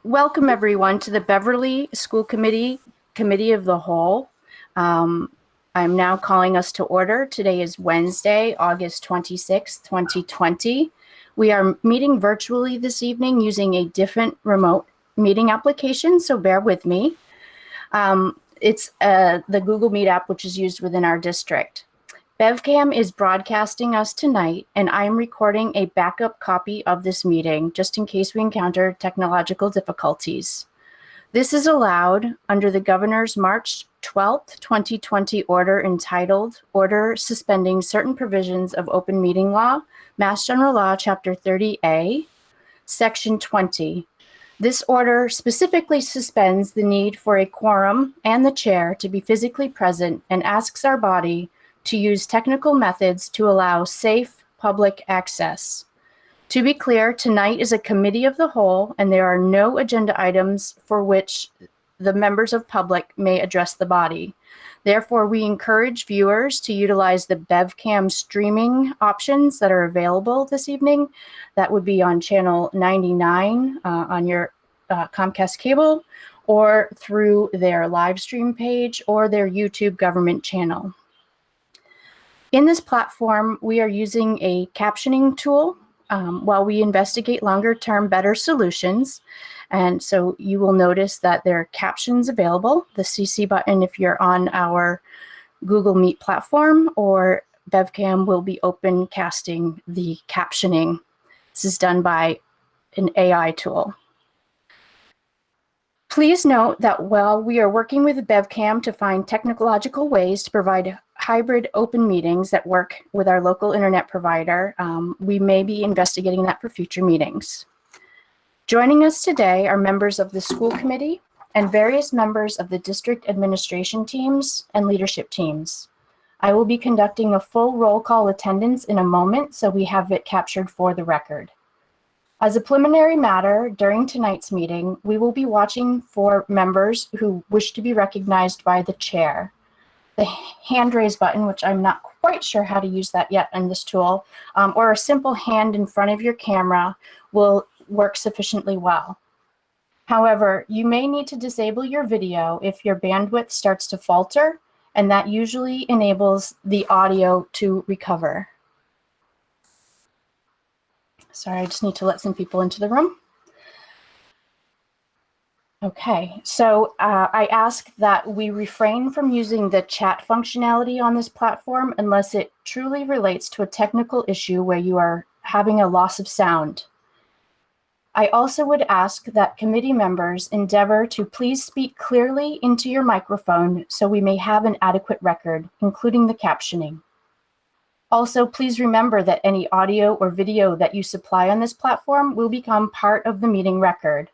Welcome everyone to the Beverly School Committee of the Whole. I'm now calling us to order. Today is Wednesday, August 26, 2020. We are meeting virtually this evening using a different remote meeting application, so bear with me. It's the Google Meet app, which is used within our district. BevCam is broadcasting us tonight, and I'm recording a backup copy of this meeting just in case we encounter technological difficulties. This is allowed under the Governor's March 12th, 2020 order entitled Order Suspending Certain Provisions of Open Meeting Law, Mass General Law, Chapter 30A, Section 20. This order specifically suspends the need for a quorum and the chair to be physically present and asks our body to use technical methods to allow safe public access. To be clear, tonight is a committee of the whole, and there are no agenda items for which the members of public may address the body. Therefore, we encourage viewers to utilize the BevCam streaming options that are available this evening. That would be on channel 99 on your Comcast cable, or through their live stream page or their YouTube government channel. In this platform, we are using a captioning tool while we investigate longer-term better solutions. And so you will notice that there are captions available, the CC button if you're on our Google Meet platform, or BevCam will be open casting the captioning. This is done by an AI tool. Please note that while we are working with BevCam to find technological ways to provide hybrid open meetings that work with our local internet provider, we may be investigating that for future meetings. Joining us today are members of the school committee and various members of the district administration teams and leadership teams. I will be conducting a full roll call attendance in a moment, so we have it captured for the record. As a preliminary matter, during tonight's meeting, we will be watching for members who wish to be recognized by the chair. The hand raise button, which I'm not quite sure how to use that yet in this tool, or a simple hand in front of your camera will work sufficiently well. However, you may need to disable your video if your bandwidth starts to falter, and that usually enables the audio to recover. Sorry, I just need to let some people into the room. Okay, so I ask that we refrain from using the chat functionality on this platform unless it truly relates to a technical issue where you are having a loss of sound. I also would ask that committee members endeavor to please speak clearly into your microphone so we may have an adequate record, including the captioning. Also, please remember that any audio or video that you supply on this platform will become part of the meeting record.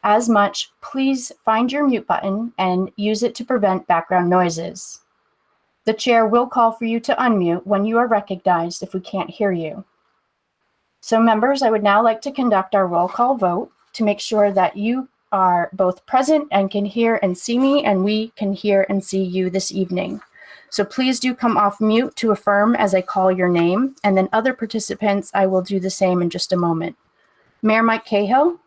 As much, please find your mute button and use it to prevent background noises. The chair will call for you to unmute when you are recognized if we can't hear you. So members, I would now like to conduct our roll call vote to make sure that you are both present and can hear and see me, and we can hear and see you this evening. So please do come off mute to affirm as I call your name, and then other participants, I will do the same in just a moment. Mayor Mike Cahill.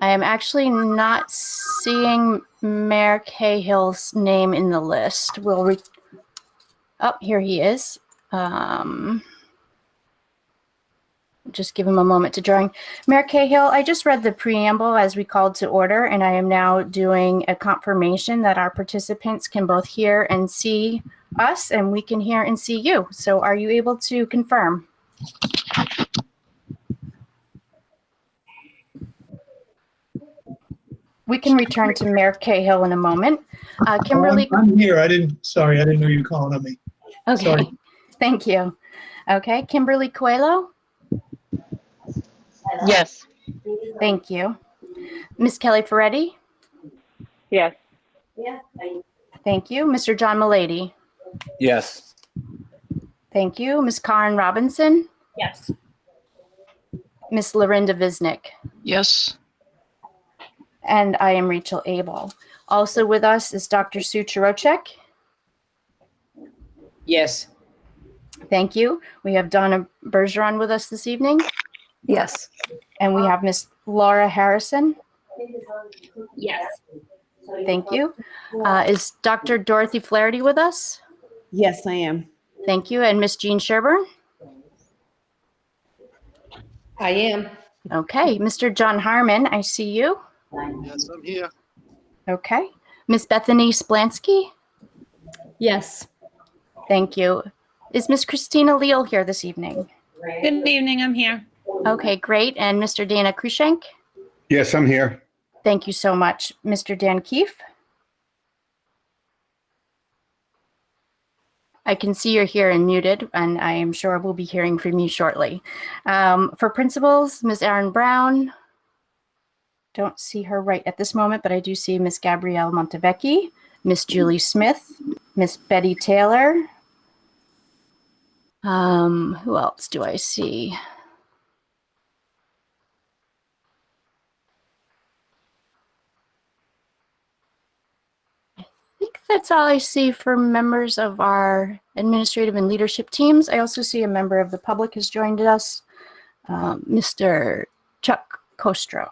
I am actually not seeing Mayor Cahill's name in the list. Oh, here he is. Just give him a moment to join. Mayor Cahill, I just read the preamble as we called to order, and I am now doing a confirmation that our participants can both hear and see us, and we can hear and see you. So are you able to confirm? We can return to Mayor Cahill in a moment. Kimberly. I'm here. I didn't know you were calling on me. Okay, sorry. Thank you. Okay, Kimberly Coelho. Yes. Thank you. Ms. Kelly Ferretti. Yes. Thank you. Mr. John Mulady. Yes. Thank you. Ms. Karen Robinson. Yes. Ms. Lorinda Visnick. Yes. And I am Rachel Abel. Also with us is Dr. Sue Chirocek. Yes. Thank you. We have Donna Bergeron with us this evening. Yes. And we have Miss Laura Harrison. Yes. Thank you. Is Dr. Dorothy Flaherty with us? Yes, I am. Thank you. And Miss Jean Sherburne? I am. Okay. Mr. John Harmon, I see you. Yes, I'm here. Okay. Miss Bethany Splansky? Yes. Thank you. Is Miss Christina Leal here this evening? Good evening. I'm here. Okay, great. And Mr. Dana Krushenk? Yes, I'm here. Thank you so much. Mr. Dan Keefe? I can see you're here and muted, and I am sure we'll be hearing from you shortly. For principals, Ms. Erin Brown. Don't see her right at this moment, but I do see Miss Gabrielle Montevecchi, Miss Julie Smith, Miss Betty Taylor. Who else do I see? I think that's all I see for members of our administrative and leadership teams. I also see a member of the public has joined us, Mr. Chuck Kostro.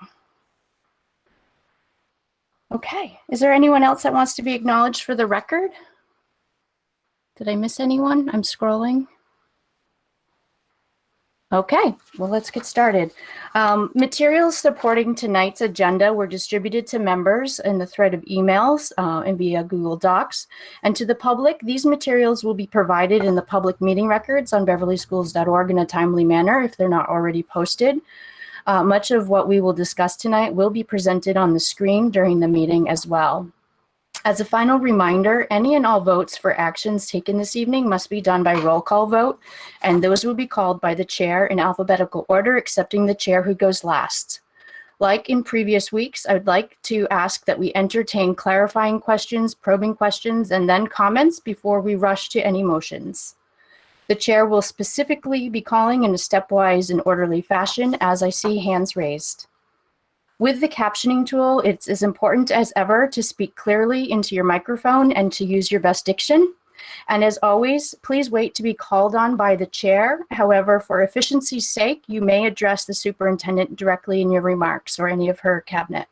Okay, is there anyone else that wants to be acknowledged for the record? Did I miss anyone? I'm scrolling. Okay, well, let's get started. Materials supporting tonight's agenda were distributed to members in the thread of emails and via Google Docs. And to the public, these materials will be provided in the public meeting records on beverlyschools.org in a timely manner if they're not already posted. Much of what we will discuss tonight will be presented on the screen during the meeting as well. As a final reminder, any and all votes for actions taken this evening must be done by roll call vote, and those will be called by the chair in alphabetical order, excepting the chair who goes last. Like in previous weeks, I would like to ask that we entertain clarifying questions, probing questions, and then comments before we rush to any motions. The chair will specifically be calling in a stepwise and orderly fashion as I see hands raised. With the captioning tool, it's as important as ever to speak clearly into your microphone and to use your best diction. And as always, please wait to be called on by the chair. However, for efficiency's sake, you may address the superintendent directly in your remarks or any of her cabinet.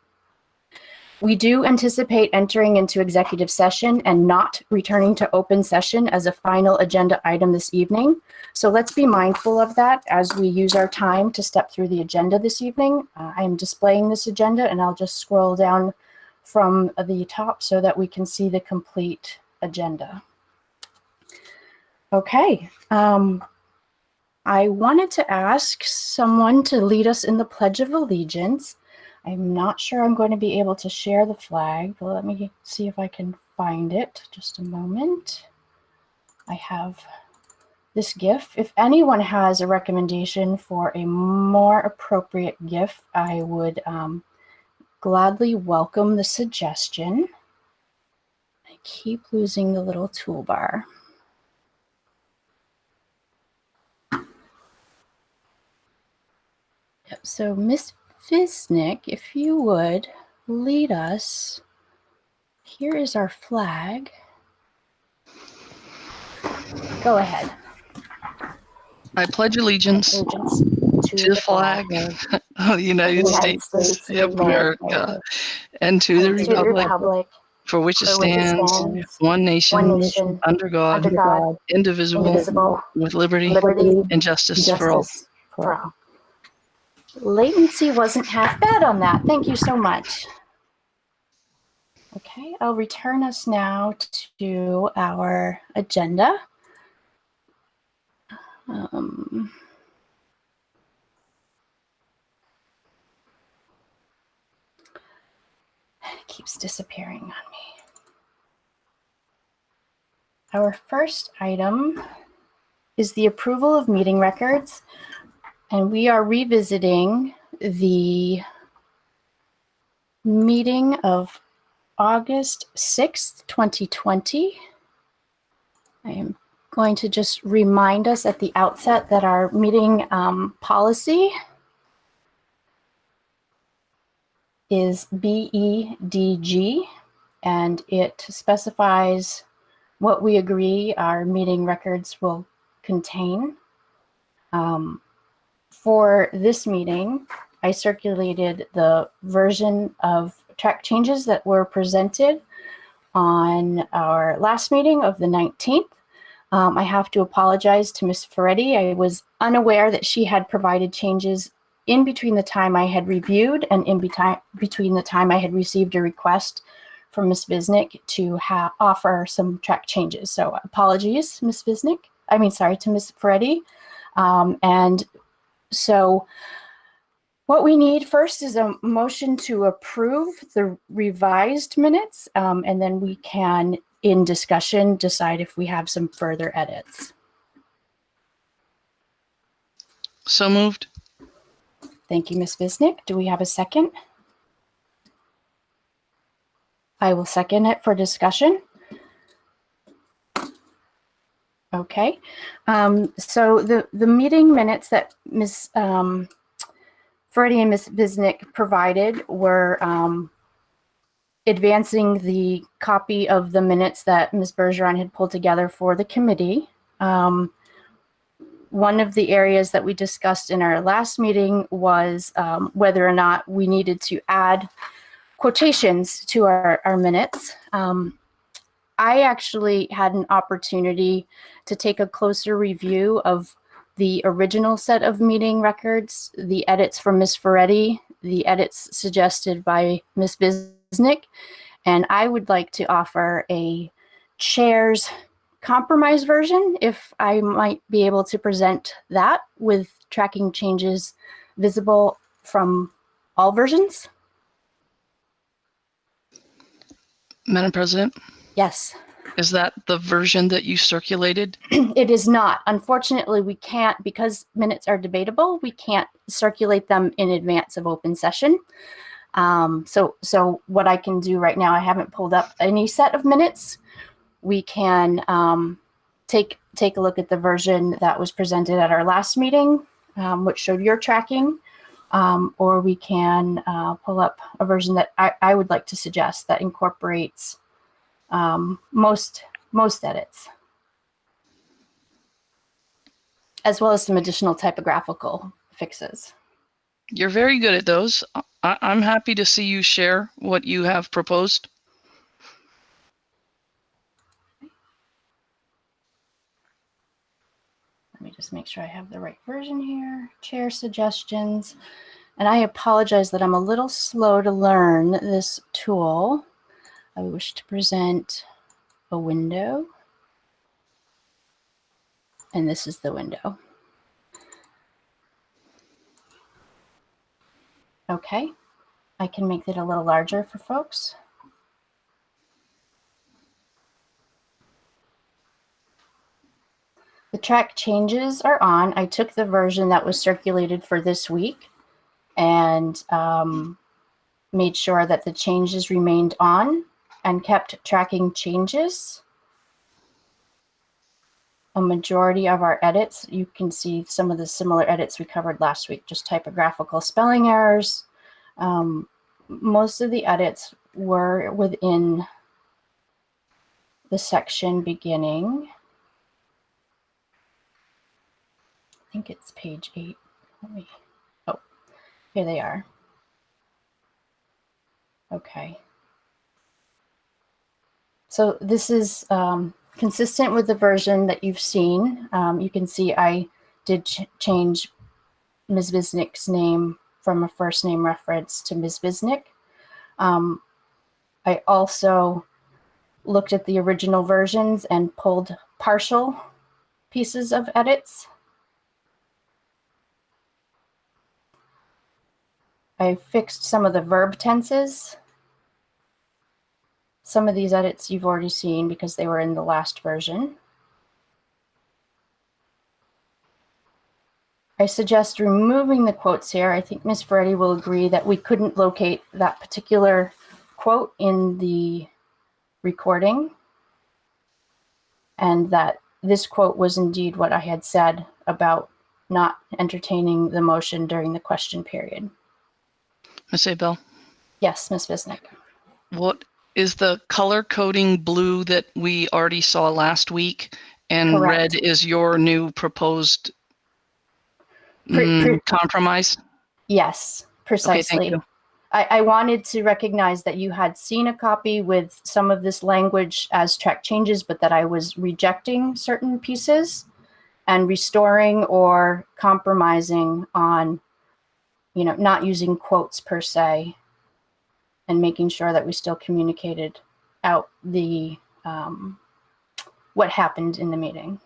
We do anticipate entering into executive session and not returning to open session as a final agenda item this evening. So let's be mindful of that as we use our time to step through the agenda this evening. I am displaying this agenda and I'll just scroll down from the top so that we can see the complete agenda. Okay. I wanted to ask someone to lead us in the Pledge of Allegiance. I'm not sure I'm going to be able to share the flag, but let me see if I can find it. Just a moment. I have this GIF. If anyone has a recommendation for a more appropriate GIF, I would gladly welcome the suggestion. I keep losing the little toolbar. Yep, so Miss Fisnick, if you would lead us. Here is our flag. Go ahead. I pledge allegiance to the flag of the United States of America and to the republic for which it stands, one nation, under God, indivisible, with liberty and justice for all. Latency wasn't half bad on that. Thank you so much. Okay, I'll return us now to our agenda. It keeps disappearing on me. Our first item is the approval of meeting records. And we are revisiting the meeting of August 6th, 2020. I am going to just remind us at the outset that our meeting policy is BEDG, and it specifies what we agree our meeting records will contain. For this meeting, I circulated the version of track changes that were presented on our last meeting of the 19th. I have to apologize to Ms. Ferretti. I was unaware that she had provided changes in between the time I had reviewed and in between the time I had received a request from Ms. Visnick to offer some track changes. So apologies, Ms. Visnick. To Ms. Ferretti. And so what we need first is a motion to approve the revised minutes, and then we can, in discussion, decide if we have some further edits. So moved. Thank you, Ms. Visnick. Do we have a second? I will second it for discussion. Okay. So the meeting minutes that Ms. Ferretti and Ms. Visnick provided were advancing the copy of the minutes that Ms. Bergeron had pulled together for the committee. One of the areas that we discussed in our last meeting was whether or not we needed to add quotations to our minutes. I actually had an opportunity to take a closer review of the original set of meeting records, the edits from Ms. Ferretti, the edits suggested by Ms. Visnick, and I would like to offer a chair's compromise version, if I might be able to present that with tracking changes visible from all versions. Madam President, Yes. is that the version that you circulated? It is not. Unfortunately, we can't, because minutes are debatable, we can't circulate them in advance of open session. So what I can do right now, I haven't pulled up any set of minutes. We can take a look at the version that was presented at our last meeting, which showed your tracking, or we can pull up a version that I would like to suggest that incorporates most edits, as well as some additional typographical fixes. You're very good at those. I'm happy to see you share what you have proposed. Let me just make sure I have the right version here. Chair suggestions. And I apologize that I'm a little slow to learn this tool. I wish to present a window. And this is the window. Okay, I can make it a little larger for folks. The track changes are on. I took the version that was circulated for this week and made sure that the changes remained on and kept tracking changes. A majority of our edits, you can see some of the similar edits we covered last week, just typographical spelling errors. Most of the edits were within the section beginning. I think it's page 8. Oh, here they are. Okay. So this is consistent with the version that you've seen. You can see I did change Ms. Visnick's name from a first name reference to Ms. Visnick. I also looked at the original versions and pulled partial pieces of edits. I fixed some of the verb tenses. Some of these edits you've already seen because they were in the last version. I suggest removing the quotes here. I think Ms. Ferretti will agree that we couldn't locate that particular quote in the recording, and that this quote was indeed what I had said about not entertaining the motion during the question period. Ms. Abel. Yes, Ms. Visnick. What is the color coding blue that we already saw last week? And Correct. red is your new proposed compromise? Yes, Okay, thank precisely. you. I wanted to recognize that you had seen a copy with some of this language as track changes, but that I was rejecting certain pieces and restoring or compromising on, not using quotes per se, and making sure that we still communicated out the what happened in the meeting.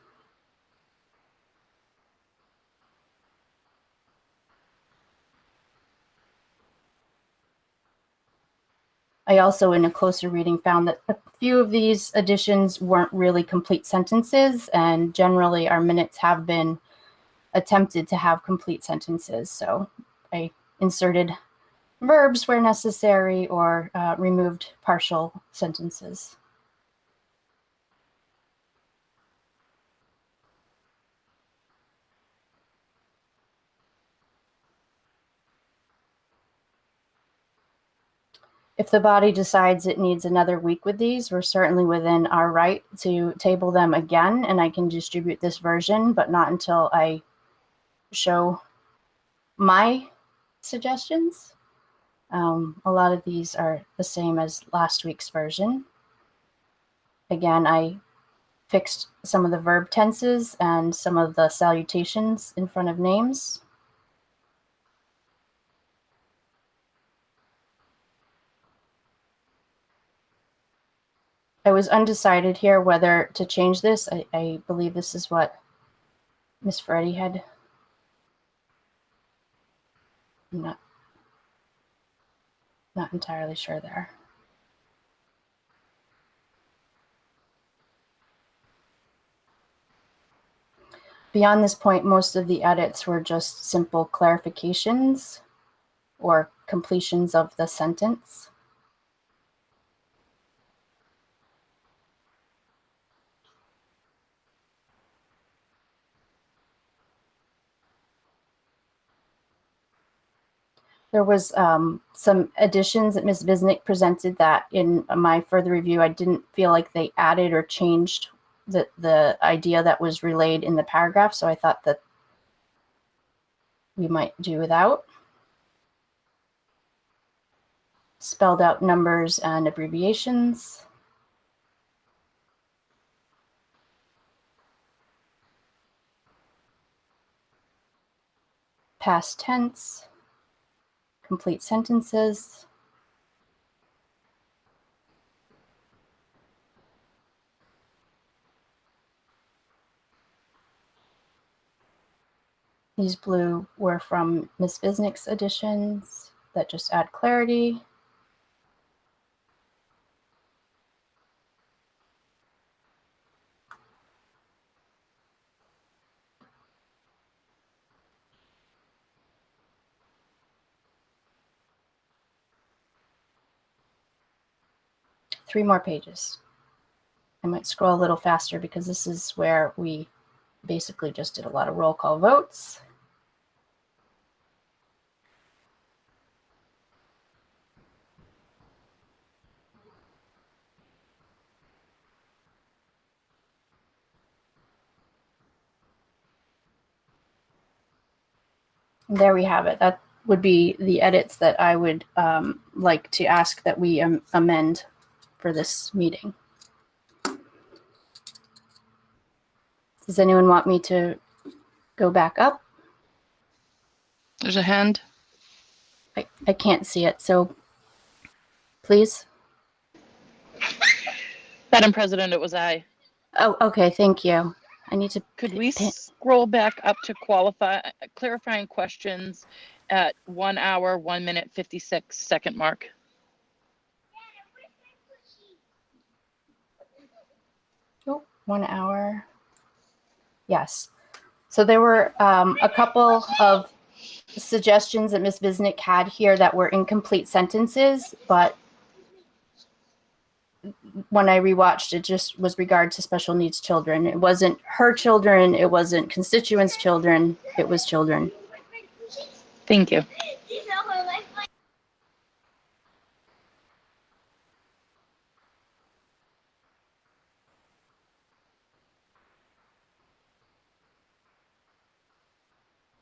I also, in a closer reading, found that a few of these additions weren't really complete sentences, and generally our minutes have been attempted to have complete sentences. So I inserted verbs where necessary or removed partial sentences. If the body decides it needs another week with these, we're certainly within our right to table them again, and I can distribute this version, but not until I show my suggestions. A lot of these are the same as last week's version. Again, I fixed some of the verb tenses and some of the salutations in front of names. I was undecided here whether to change this. I believe this is what Miss Freddie had. I'm not entirely sure there. Beyond this point, most of the edits were just simple clarifications or completions of the sentence. There was some additions that Ms. Visnick presented that in my further review, I didn't feel like they added or changed the idea that was relayed in the paragraph. So I thought that we might do without. Spelled out numbers and abbreviations. Past tense. Complete sentences. These blue were from Ms. Visnick's additions that just add clarity. Three more pages. I might scroll a little faster because this is where we basically just did a lot of roll call votes. And there we have it. That would be the edits that I would like to ask that we amend for this meeting. Does anyone want me to go back up? There's a hand. I can't see it, so please. Madam President, it was I. Oh, okay, thank you. I need to. Could we scroll back up to clarifying questions at 1 hour, 1 minute, 56-second mark? Oh, 1 hour. Yes. So there were a couple of suggestions that Ms. Visnick had here that were incomplete sentences, but when I rewatched it, just was regard to special needs children. It wasn't her children. It wasn't constituents' children. It was children. Thank you.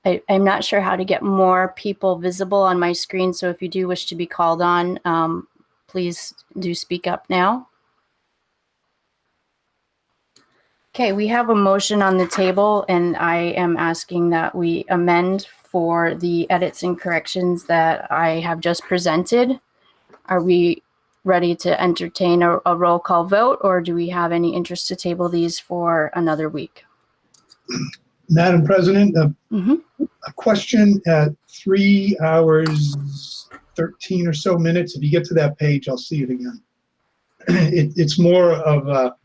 I'm not sure how to get more people visible on my screen, so if you do wish to be called on, please do speak up now. Okay, we have a motion on the table, and I am asking that we amend for the edits and corrections that I have just presented. Are we ready to entertain a roll call vote, or do we have any interest to table these for another week? Madam President, Mhm. a question at 3 hours, 13 or so minutes. If you get to that page, I'll see it again. It's more of a,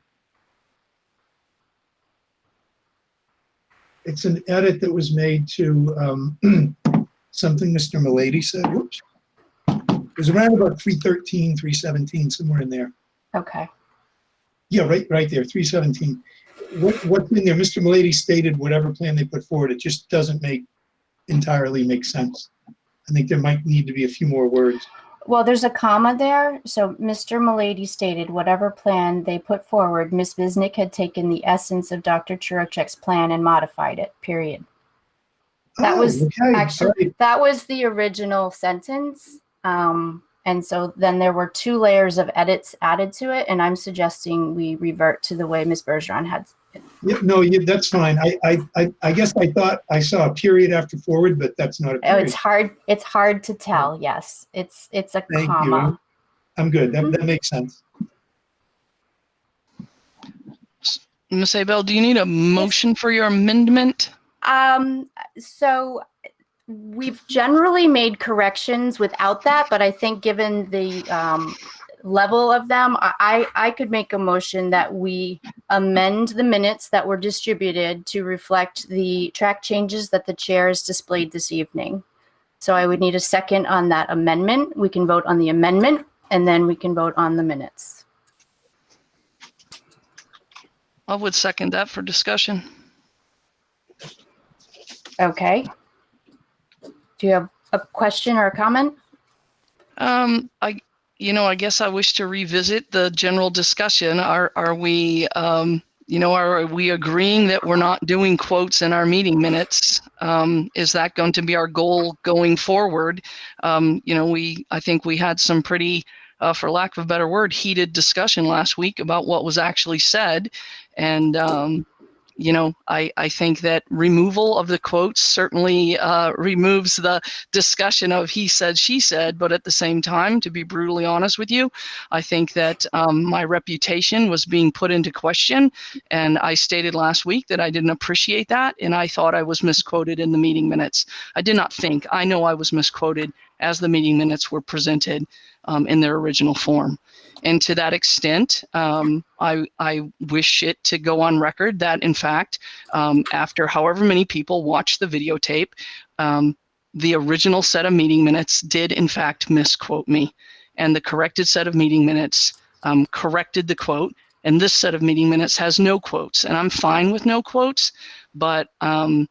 it's an edit that was made to something Mr. Milady said. Whoops. It was around about 313, 317, somewhere in there. Okay. Yeah, right there, 317. What's in there? Mr. Milady stated whatever plan they put forward, it just doesn't entirely make sense. I think there might need to be a few more words. Well, there's a comma there. So Mr. Milady stated whatever plan they put forward, Ms. Visnick had taken the essence of Dr. Chirocek's plan and modified it, period. That was okay. actually, Right. that was the original sentence. And so then there were 2 layers of edits added to it. And I'm suggesting we revert to the way Ms. Bergeron had. Yeah, no, that's fine. I guess I thought I saw a period after forward, but that's not a Oh, period. it's hard to tell. Yes. It's a Thank comma. you. I'm good. That makes sense. Ms. Abel, do you need a motion for your amendment? So we've generally made corrections without that, but I think given the level of them, I could make a motion that we amend the minutes that were distributed to reflect the track changes that the chair has displayed this evening. So I would need a second on that amendment. We can vote on the amendment, and then we can vote on the minutes. I would second that for discussion. Okay. Do you have a question or a comment? I guess I wish to revisit the general discussion. Are we, are we agreeing that we're not doing quotes in our meeting minutes? Is that going to be our goal going forward? I think we had some pretty, for lack of a better word, heated discussion last week about what was actually said. And, I think that removal of the quotes certainly removes the discussion of he said, she said, but at the same time, to be brutally honest with you, I think that my reputation was being put into question. And I stated last week that I didn't appreciate that, and I thought I was misquoted in the meeting minutes. I did not think. I know I was misquoted as the meeting minutes were presented in their original form. And to that extent, I wish it to go on record that, in fact, after however many people watched the videotape, the original set of meeting minutes did, in fact, misquote me. And the corrected set of meeting minutes corrected the quote. And this set of meeting minutes has no quotes. And I'm fine with no quotes, but I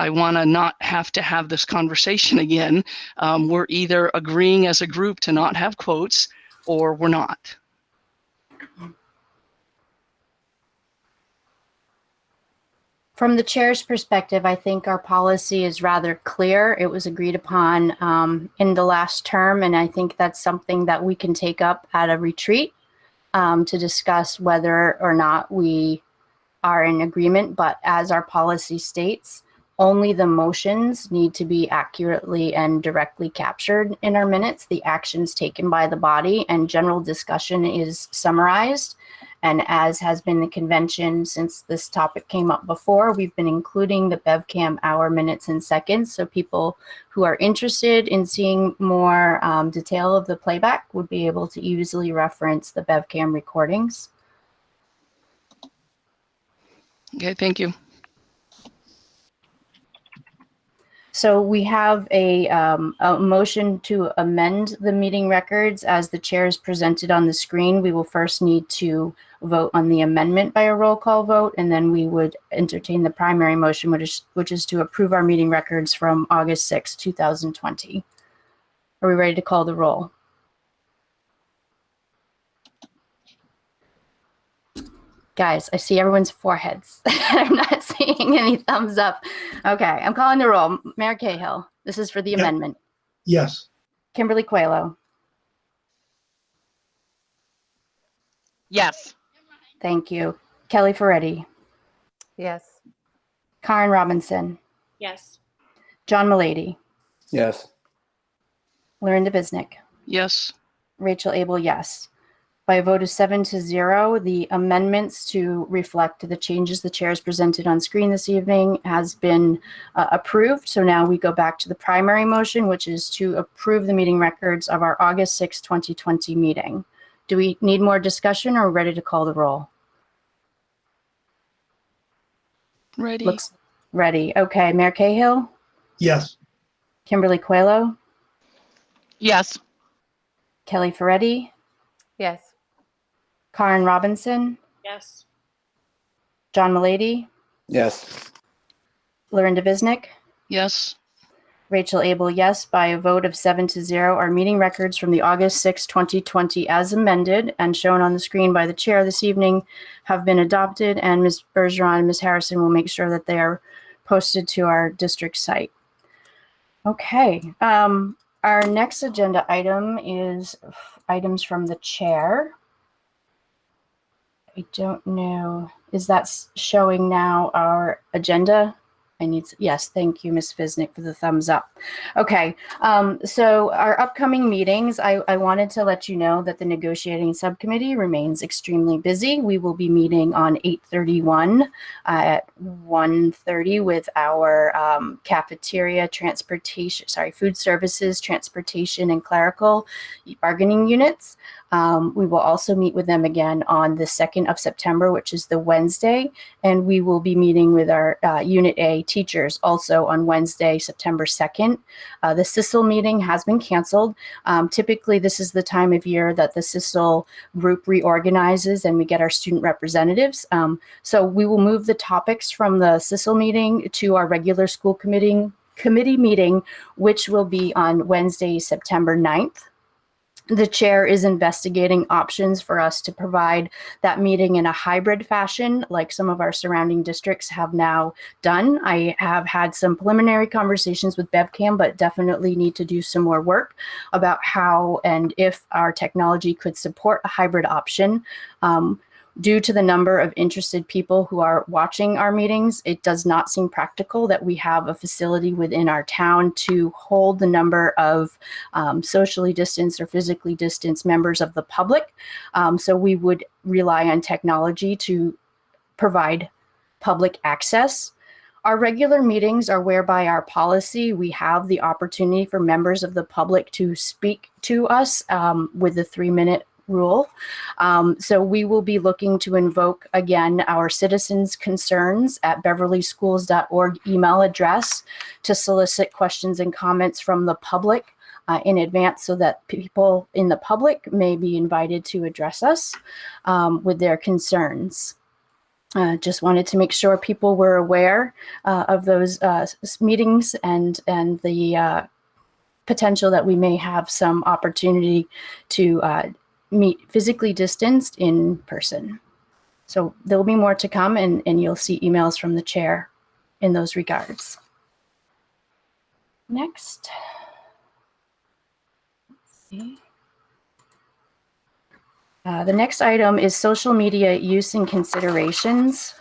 want to not have to have this conversation again. We're either agreeing as a group to not have quotes, or we're not. From the chair's perspective, I think our policy is rather clear. It was agreed upon in the last term, and I think that's something that we can take up at a retreat to discuss whether or not we are in agreement. But as our policy states, only the motions need to be accurately and directly captured in our minutes, the actions taken by the body, and general discussion is summarized. And as has been the convention since this topic came up before, we've been including the BevCam hour, minutes, and seconds. So people who are interested in seeing more detail of the playback would be able to easily reference the BevCam recordings. Okay, thank you. So we have a motion to amend the meeting records as the chair is presented on the screen. We will first need to vote on the amendment by a roll call vote, and then we would entertain the primary motion, which is to approve our meeting records from August 6, 2020. Are we ready to call the roll? Guys, I see everyone's foreheads. I'm not seeing any thumbs up. Okay, I'm calling the roll. Mayor Cahill, this is for the Yep. amendment. Yes. Kimberly Coelho. Yes. Thank you. Kelly Ferretti. Yes. Karen Robinson. Yes. John Mullady. Yes. Lorinda Bisnick. Yes. Rachel Abel, yes. By a vote of 7-0, the amendments to reflect the changes the chair has presented on screen this evening has been approved. So now we go back to the primary motion, which is to approve the meeting records of our August 6, 2020 meeting. Do we need more discussion or are we ready to call the roll? Ready. Looks ready. Okay, Mayor Cahill, Yes. Kimberly Coelho, Yes. Kelly Ferretti, Yes. Karen Robinson, Yes. John Mullady, Yes. Lorinda Bisnick, Yes. Rachel Abel, yes. By a vote of 7-0, our meeting records from the August 6, 2020 as amended and shown on the screen by the chair this evening have been adopted, and Ms. Bergeron and Ms. Harrison will make sure that they are posted to our district site. Okay, our next agenda item is items from the chair. I don't know, is that showing now our agenda? Yes, thank you, Ms. Fisnick, for the thumbs up. Okay, so our upcoming meetings, I wanted to let you know that the negotiating subcommittee remains extremely busy. We will be meeting on 8/31 at 1:30 with our cafeteria, food services, transportation, and clerical bargaining units. We will also meet with them again on the 2nd of September, which is the Wednesday, and we will be meeting with our Unit A teachers also on Wednesday, September 2nd. The CISL meeting has been canceled. Typically, this is the time of year that the CISL group reorganizes and we get our student representatives. So we will move the topics from the CISL meeting to our regular school committee meeting, which will be on Wednesday, September 9th. The chair is investigating options for us to provide that meeting in a hybrid fashion, like some of our surrounding districts have now done. I have had some preliminary conversations with BevCam, but definitely need to do some more work about how and if our technology could support a hybrid option. Due to the number of interested people who are watching our meetings, it does not seem practical that we have a facility within our town to hold the number of socially distanced or physically distanced members of the public. So we would rely on technology to provide public access. Our regular meetings are whereby our policy, we have the opportunity for members of the public to speak to us with the 3-minute rule. So we will be looking to invoke again our citizens' concerns at beverlyschools.org email address to solicit questions and comments from the public in advance so that people in the public may be invited to address us with their concerns. Just wanted to make sure people were aware of those meetings and the potential that we may have some opportunity to meet physically distanced in person. So there'll be more to come, and you'll see emails from the chair in those regards. Next. Let's see. The next item is social media use and considerations.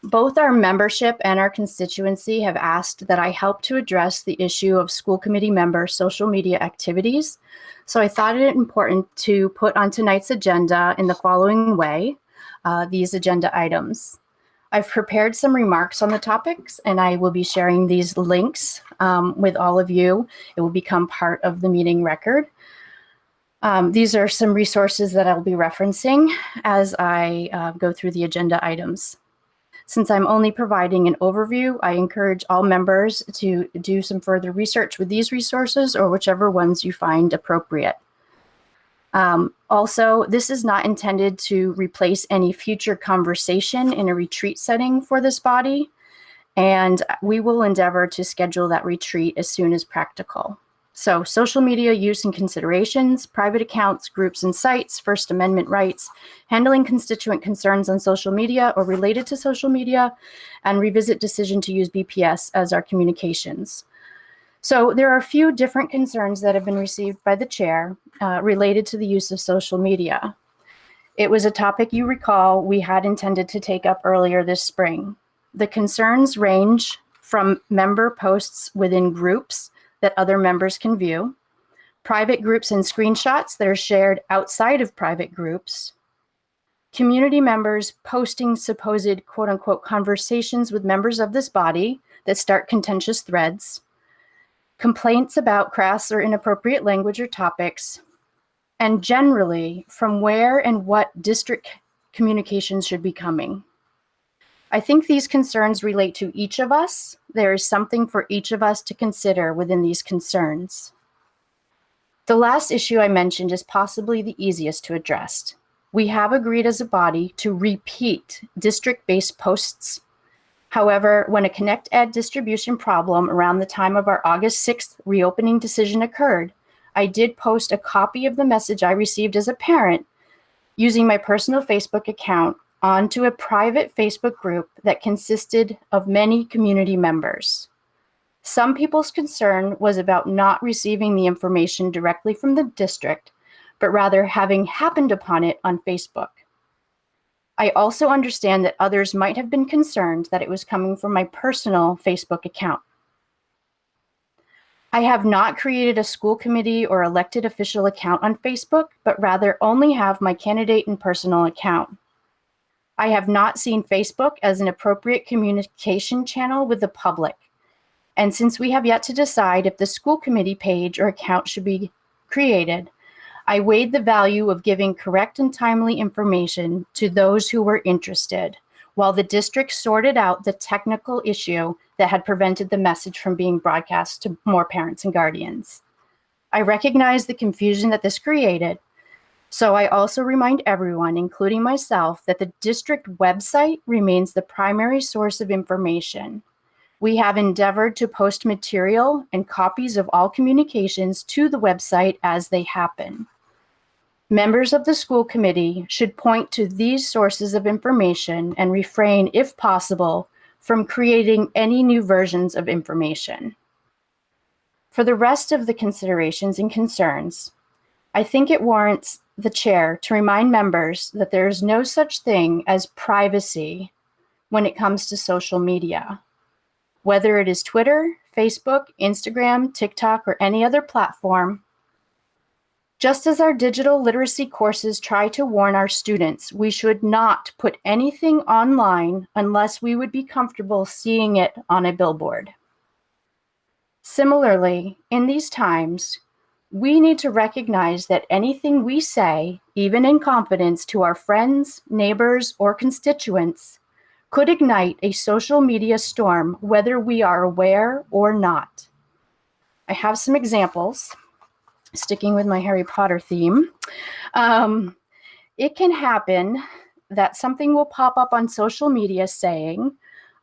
Both our membership and our constituency have asked that I help to address the issue of school committee member social media activities. So I thought it important to put on tonight's agenda in the following way, these agenda items. I've prepared some remarks on the topics, and I will be sharing these links with all of you. It will become part of the meeting record. These are some resources that I'll be referencing as I go through the agenda items. Since I'm only providing an overview, I encourage all members to do some further research with these resources or whichever ones you find appropriate. Also, this is not intended to replace any future conversation in a retreat setting for this body, and we will endeavor to schedule that retreat as soon as practical. So social media use and considerations, private accounts, groups and sites, First Amendment rights, handling constituent concerns on social media or related to social media, and revisit decision to use BPS as our communications. So there are a few different concerns that have been received by the chair related to the use of social media. It was a topic you recall we had intended to take up earlier this spring. The concerns range from member posts within groups that other members can view, private groups and screenshots that are shared outside of private groups, community members posting supposed quote unquote conversations with members of this body that start contentious threads, complaints about crass or inappropriate language or topics, and generally from where and what district communications should be coming. I think these concerns relate to each of us. There is something for each of us to consider within these concerns. The last issue I mentioned is possibly the easiest to address. We have agreed as a body to repeat district-based posts. However, when a Connect Ed distribution problem around the time of our August 6th reopening decision occurred, I did post a copy of the message I received as a parent using my personal Facebook account onto a private Facebook group that consisted of many community members. Some people's concern was about not receiving the information directly from the district, but rather having happened upon it on Facebook. I also understand that others might have been concerned that it was coming from my personal Facebook account. I have not created a school committee or elected official account on Facebook, but rather only have my candidate and personal account. I have not seen Facebook as an appropriate communication channel with the public. And since we have yet to decide if the school committee page or account should be created, I weighed the value of giving correct and timely information to those who were interested, while the district sorted out the technical issue that had prevented the message from being broadcast to more parents and guardians. I recognize the confusion that this created, so I also remind everyone, including myself, that the district website remains the primary source of information. We have endeavored to post material and copies of all communications to the website as they happen. Members of the school committee should point to these sources of information and refrain, if possible, from creating any new versions of information. For the rest of the considerations and concerns, I think it warrants the chair to remind members that there is no such thing as privacy when it comes to social media. Whether it is Twitter, Facebook, Instagram, TikTok, or any other platform, just as our digital literacy courses try to warn our students, we should not put anything online unless we would be comfortable seeing it on a billboard. Similarly, in these times, we need to recognize that anything we say, even in confidence to our friends, neighbors, or constituents, could ignite a social media storm, whether we are aware or not. I have some examples, sticking with my Harry Potter theme. It can happen that something will pop up on social media saying,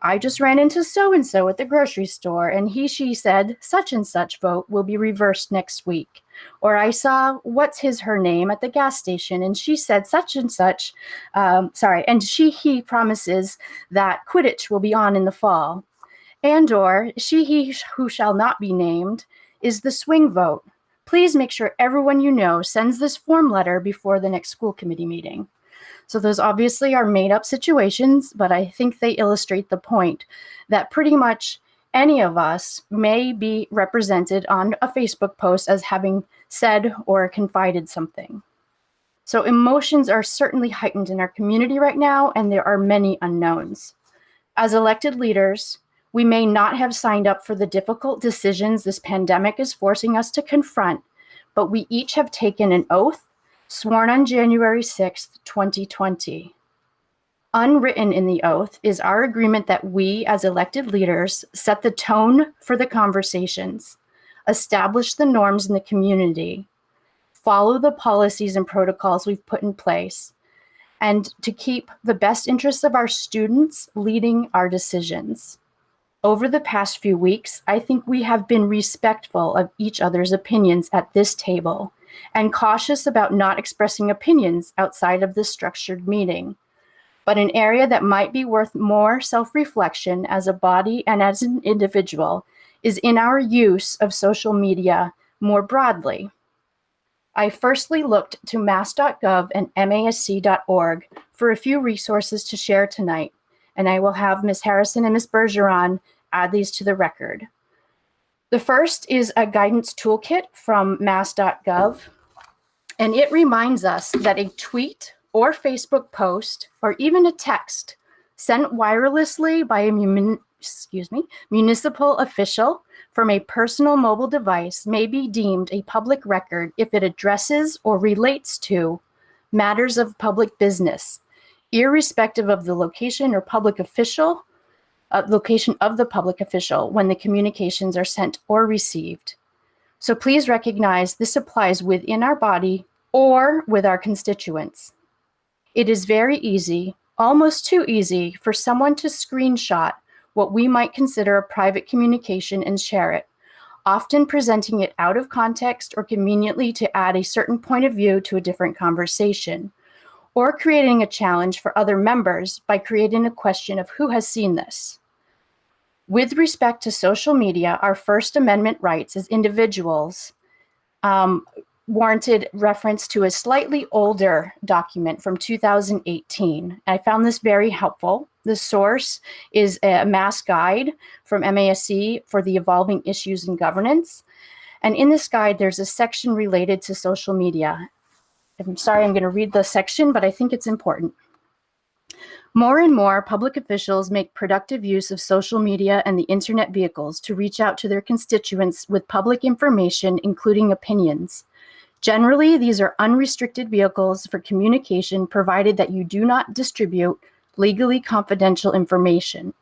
I just ran into so-and-so at the grocery store and she said such and such vote will be reversed next week. Or I saw her name at the gas station and she said such and such, and he promises that Quidditch will be on in the fall. And or he who shall not be named is the swing vote. Please make sure everyone you know sends this form letter before the next school committee meeting. So those obviously are made up situations, but I think they illustrate the point that pretty much any of us may be represented on a Facebook post as having said or confided something. So emotions are certainly heightened in our community right now, and there are many unknowns. As elected leaders, we may not have signed up for the difficult decisions this pandemic is forcing us to confront, but we each have taken an oath sworn on January 6th, 2020. Unwritten in the oath is our agreement that we, as elected leaders, set the tone for the conversations, establish the norms in the community, follow the policies and protocols we've put in place, and to keep the best interests of our students leading our decisions. Over the past few weeks, I think we have been respectful of each other's opinions at this table and cautious about not expressing opinions outside of this structured meeting. But an area that might be worth more self-reflection as a body and as an individual is in our use of social media more broadly. I firstly looked to mass.gov and masc.org for a few resources to share tonight, and I will have Ms. Harrison and Ms. Bergeron add these to the record. The first is a guidance toolkit from mass.gov, and it reminds us that a tweet or Facebook post or even a text sent wirelessly by a municipal official from a personal mobile device may be deemed a public record if it addresses or relates to matters of public business, irrespective of the location or public official, location of the public official when the communications are sent or received. So please recognize this applies within our body or with our constituents. It is very easy, almost too easy, for someone to screenshot what we might consider a private communication and share it, often presenting it out of context or conveniently to add a certain point of view to a different conversation, or creating a challenge for other members by creating a question of who has seen this. With respect to social media, our First Amendment rights as individuals warranted reference to a slightly older document from 2018. I found this very helpful. The source is a mass guide from MASC for the evolving issues in governance. And in this guide, there's a section related to social media. I'm sorry, I'm going to read the section, but I think it's important. More and more public officials make productive use of social media and the internet vehicles to reach out to their constituents with public information, including opinions. Generally, these are unrestricted vehicles for communication, provided that you do not distribute legally confidential information.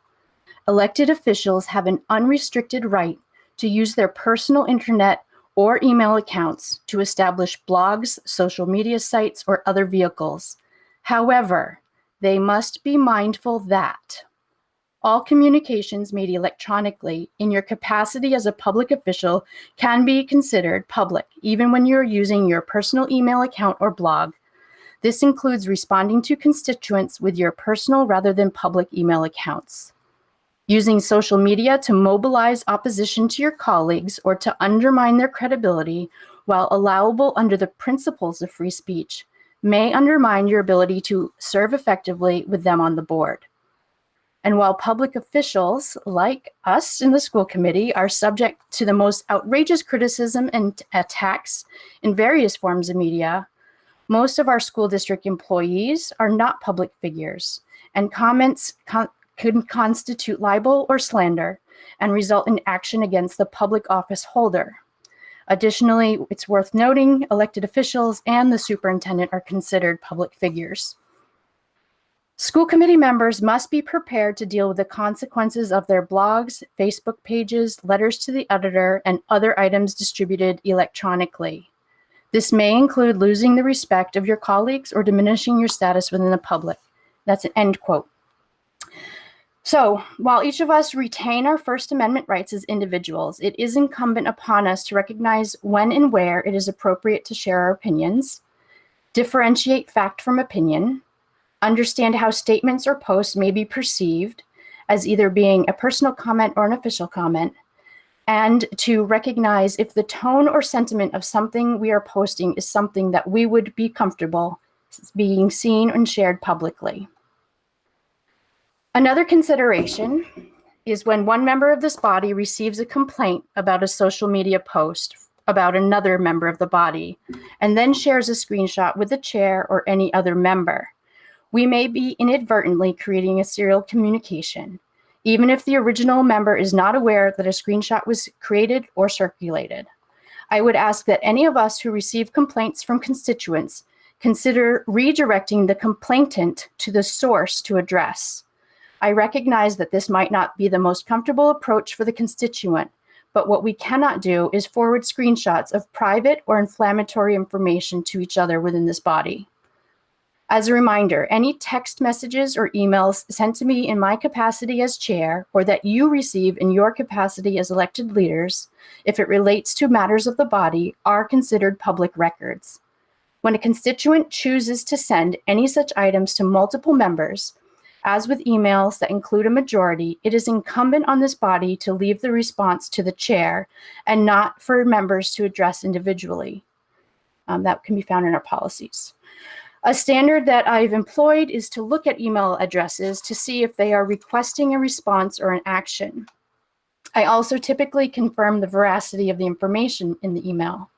Elected officials have an unrestricted right to use their personal internet or email accounts to establish blogs, social media sites, or other vehicles. However, they must be mindful that all communications made electronically in your capacity as a public official can be considered public, even when you're using your personal email account or blog. This includes responding to constituents with your personal rather than public email accounts. Using social media to mobilize opposition to your colleagues or to undermine their credibility, while allowable under the principles of free speech, may undermine your ability to serve effectively with them on the board. And while public officials, like us in the school committee, are subject to the most outrageous criticism and attacks in various forms of media, most of our school district employees are not public figures, and comments could constitute libel or slander and result in action against the public office holder. Additionally, it's worth noting elected officials and the superintendent are considered public figures. School committee members must be prepared to deal with the consequences of their blogs, Facebook pages, letters to the editor, and other items distributed electronically. This may include losing the respect of your colleagues or diminishing your status within the public. That's an end quote. So, while each of us retain our First Amendment rights as individuals, it is incumbent upon us to recognize when and where it is appropriate to share our opinions, differentiate fact from opinion, understand how statements or posts may be perceived as either being a personal comment or an official comment, and to recognize if the tone or sentiment of something we are posting is something that we would be comfortable being seen and shared publicly. Another consideration is when one member of this body receives a complaint about a social media post about another member of the body, and then shares a screenshot with the chair or any other member. We may be inadvertently creating a serial communication, even if the original member is not aware that a screenshot was created or circulated. I would ask that any of us who receive complaints from constituents consider redirecting the complainant to the source to address. I recognize that this might not be the most comfortable approach for the constituent, but what we cannot do is forward screenshots of private or inflammatory information to each other within this body. As a reminder, any text messages or emails sent to me in my capacity as chair or that you receive in your capacity as elected leaders, if it relates to matters of the body, are considered public records. When a constituent chooses to send any such items to multiple members, as with emails that include a majority, it is incumbent on this body to leave the response to the chair and not for members to address individually. That can be found in our policies. A standard that I've employed is to look at email addresses to see if they are requesting a response or an action. I also typically confirm the veracity of the information in the email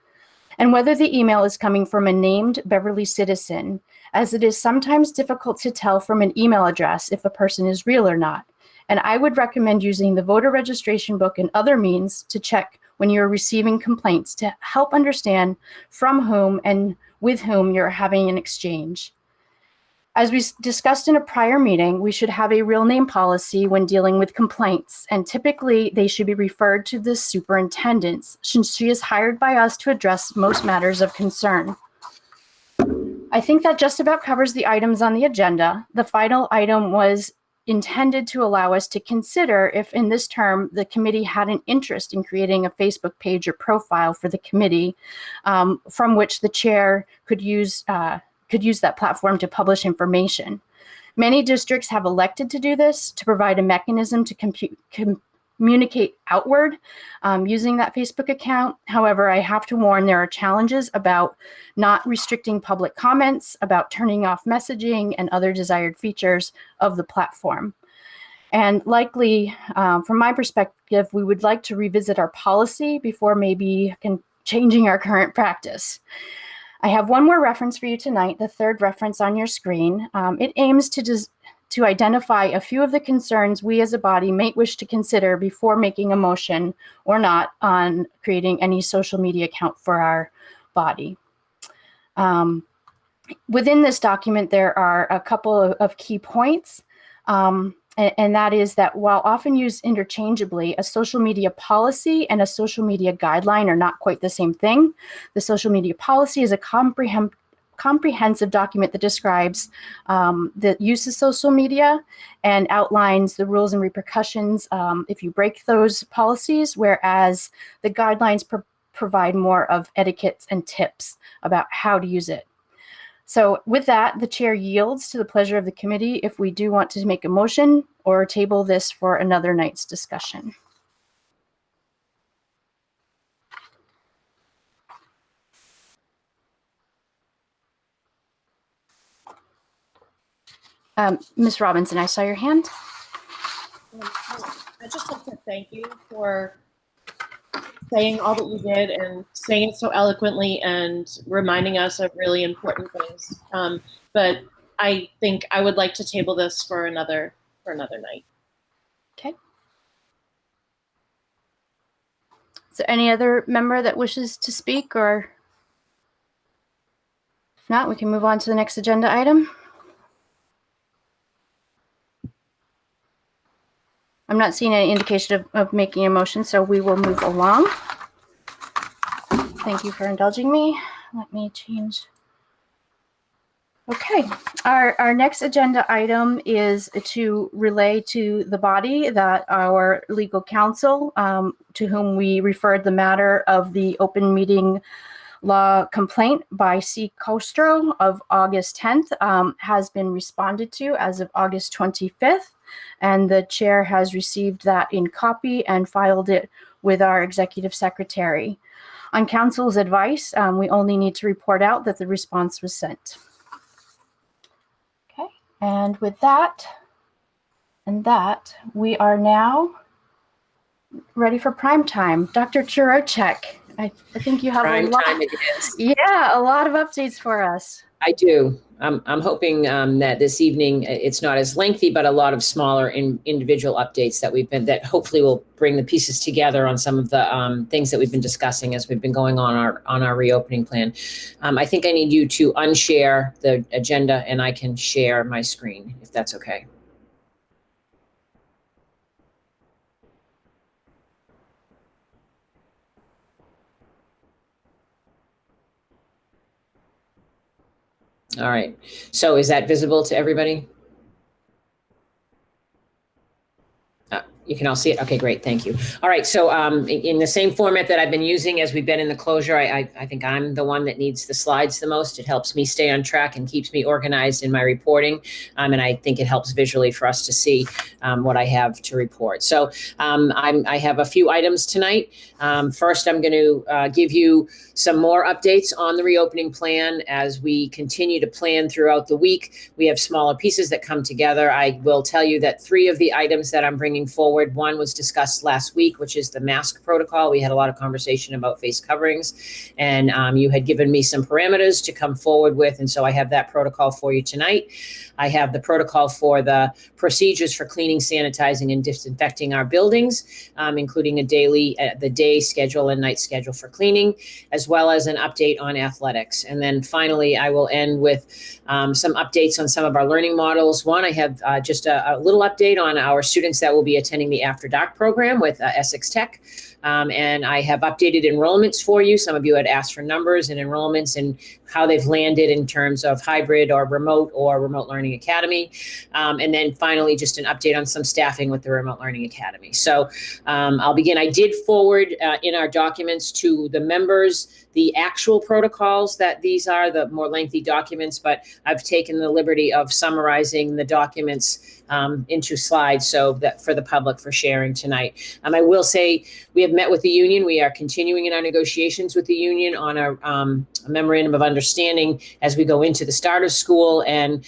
and whether the email is coming from a named Beverly citizen, as it is sometimes difficult to tell from an email address if a person is real or not. And I would recommend using the voter registration book and other means to check when you're receiving complaints to help understand from whom and with whom you're having an exchange. As we discussed in a prior meeting, we should have a real name policy when dealing with complaints, and typically they should be referred to the superintendent, since she is hired by us to address most matters of concern. I think that just about covers the items on the agenda. The final item was intended to allow us to consider if in this term the committee had an interest in creating a Facebook page or profile for the committee from which the chair could use that platform to publish information. Many districts have elected to do this to provide a mechanism to communicate outward using that Facebook account. However, I have to warn there are challenges about not restricting public comments, about turning off messaging and other desired features of the platform. And likely, from my perspective, we would like to revisit our policy before maybe changing our current practice. I have one more reference for you tonight, the third reference on your screen. It aims to identify a few of the concerns we as a body may wish to consider before making a motion or not on creating any social media account for our body. Within this document, there are a couple of key points. And that is that while often used interchangeably, a social media policy and a social media guideline are not quite the same thing. The social media policy is a comprehensive document that describes the use of social media and outlines the rules and repercussions if you break those policies, whereas the guidelines provide more of etiquettes and tips about how to use it. So with that, the chair yields to the pleasure of the committee if we do want to make a motion or table this for another night's discussion. Ms. Robinson, I saw your hand. I'd just like to thank you for saying all that you did and saying it so eloquently and reminding us of really important things. But I think I would like to table this for another night. Okay. Is there any other member that wishes to speak, or if not, we can move on to the next agenda item. I'm not seeing any indication of making a motion, so we will move along. Thank you for indulging me. Let me change. Okay, our next agenda item is to relay to the body that our legal counsel, to whom we referred the matter of the open meeting law complaint by C. Costro of August 10th, has been responded to as of August 25th. And the chair has received that in copy and filed it with our executive secretary. On counsel's advice, we only need to report out that the response was sent. Okay, and with that, we are now ready for prime time. Dr. Chirocek, I think you have Prime a lot. time it is. Yeah, a lot of updates for us. I do. I'm hoping that this evening it's not as lengthy, but a lot of smaller individual updates that hopefully will bring the pieces together on some of the things that we've been discussing as we've been going on our reopening plan. I think I need you to unshare the agenda and I can share my screen if that's okay. All right. So is that visible to everybody? You can all see it? Okay, great. Thank you. All right. So in the same format that I've been using as we've been in the closure, I think I'm the one that needs the slides the most. It helps me stay on track and keeps me organized in my reporting. And I think it helps visually for us to see what I have to report. So I have a few items tonight. First, I'm going to give you some more updates on the reopening plan as we continue to plan throughout the week. We have smaller pieces that come together. I will tell you that 3 of the items that I'm bringing forward, one was discussed last week, which is the mask protocol. We had a lot of conversation about face coverings, and you had given me some parameters to come forward with, and so I have that protocol for you tonight. I have the protocol for the procedures for cleaning, sanitizing, and disinfecting our buildings, including the day schedule and night schedule for cleaning, as well as an update on athletics. And then finally, I will end with some updates on some of our learning models. One, I have just a little update on our students that will be attending the After Dark program with Essex Tech. And I have updated enrollments for you. Some of you had asked for numbers and enrollments and how they've landed in terms of hybrid or remote learning academy. And then finally, just an update on some staffing with the remote learning academy. So I'll begin. I did forward in our documents to the members the actual protocols that these are, the more lengthy documents, but I've taken the liberty of summarizing the documents into slides so that for the public for sharing tonight. I will say we have met with the union. We are continuing in our negotiations with the union on a memorandum of understanding as we go into the start of school. And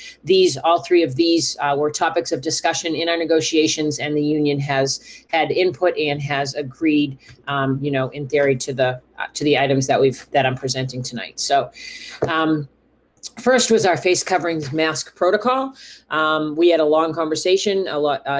all 3 of these were topics of discussion in our negotiations, and the union has had input and has agreed, in theory to the items that I'm presenting tonight. So, first was our face coverings mask protocol. We had a long conversation.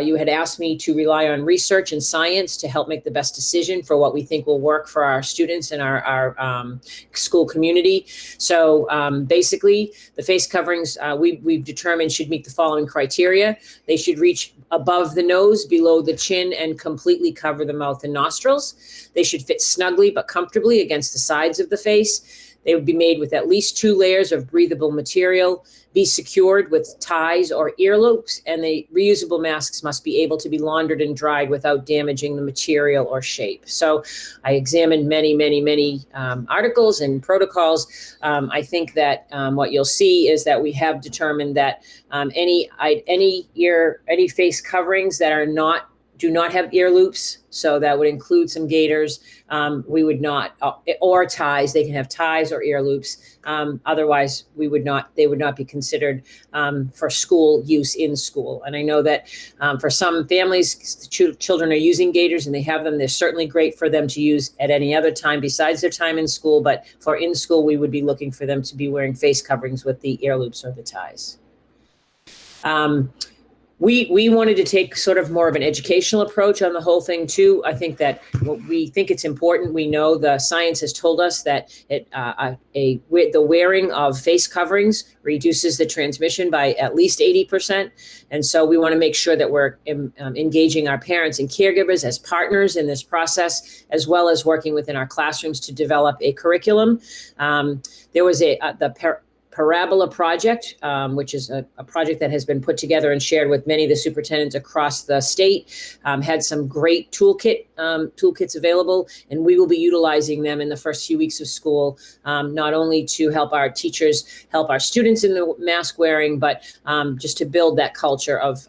You had asked me to rely on research and science to help make the best decision for what we think will work for our students and our school community. So basically, the face coverings we've determined should meet the following criteria. They should reach above the nose, below the chin, and completely cover the mouth and nostrils. They should fit snugly but comfortably against the sides of the face. They would be made with at least 2 layers of breathable material, be secured with ties or ear loops, and the reusable masks must be able to be laundered and dried without damaging the material or shape. So I examined many articles and protocols. I think that what you'll see is that we have determined that any face coverings that do not have ear loops, so that would include some gaiters. We would not, or ties. They can have ties or ear loops. Otherwise, they would not be considered for school use in school. And I know that for some families, the children are using gaiters and they have them. They're certainly great for them to use at any other time besides their time in school. But for in school, we would be looking for them to be wearing face coverings with the ear loops or the ties. We wanted to take sort of more of an educational approach on the whole thing too. I think that we think it's important. We know the science has told us that the wearing of face coverings reduces the transmission by at least 80%. And so we want to make sure that we're engaging our parents and caregivers as partners in this process, as well as working within our classrooms to develop a curriculum. There was the Parabola project, which is a project that has been put together and shared with many of the superintendents across the state, had some great toolkits available, and we will be utilizing them in the first few weeks of school, not only to help our teachers, help our students in the mask wearing, but just to build that culture of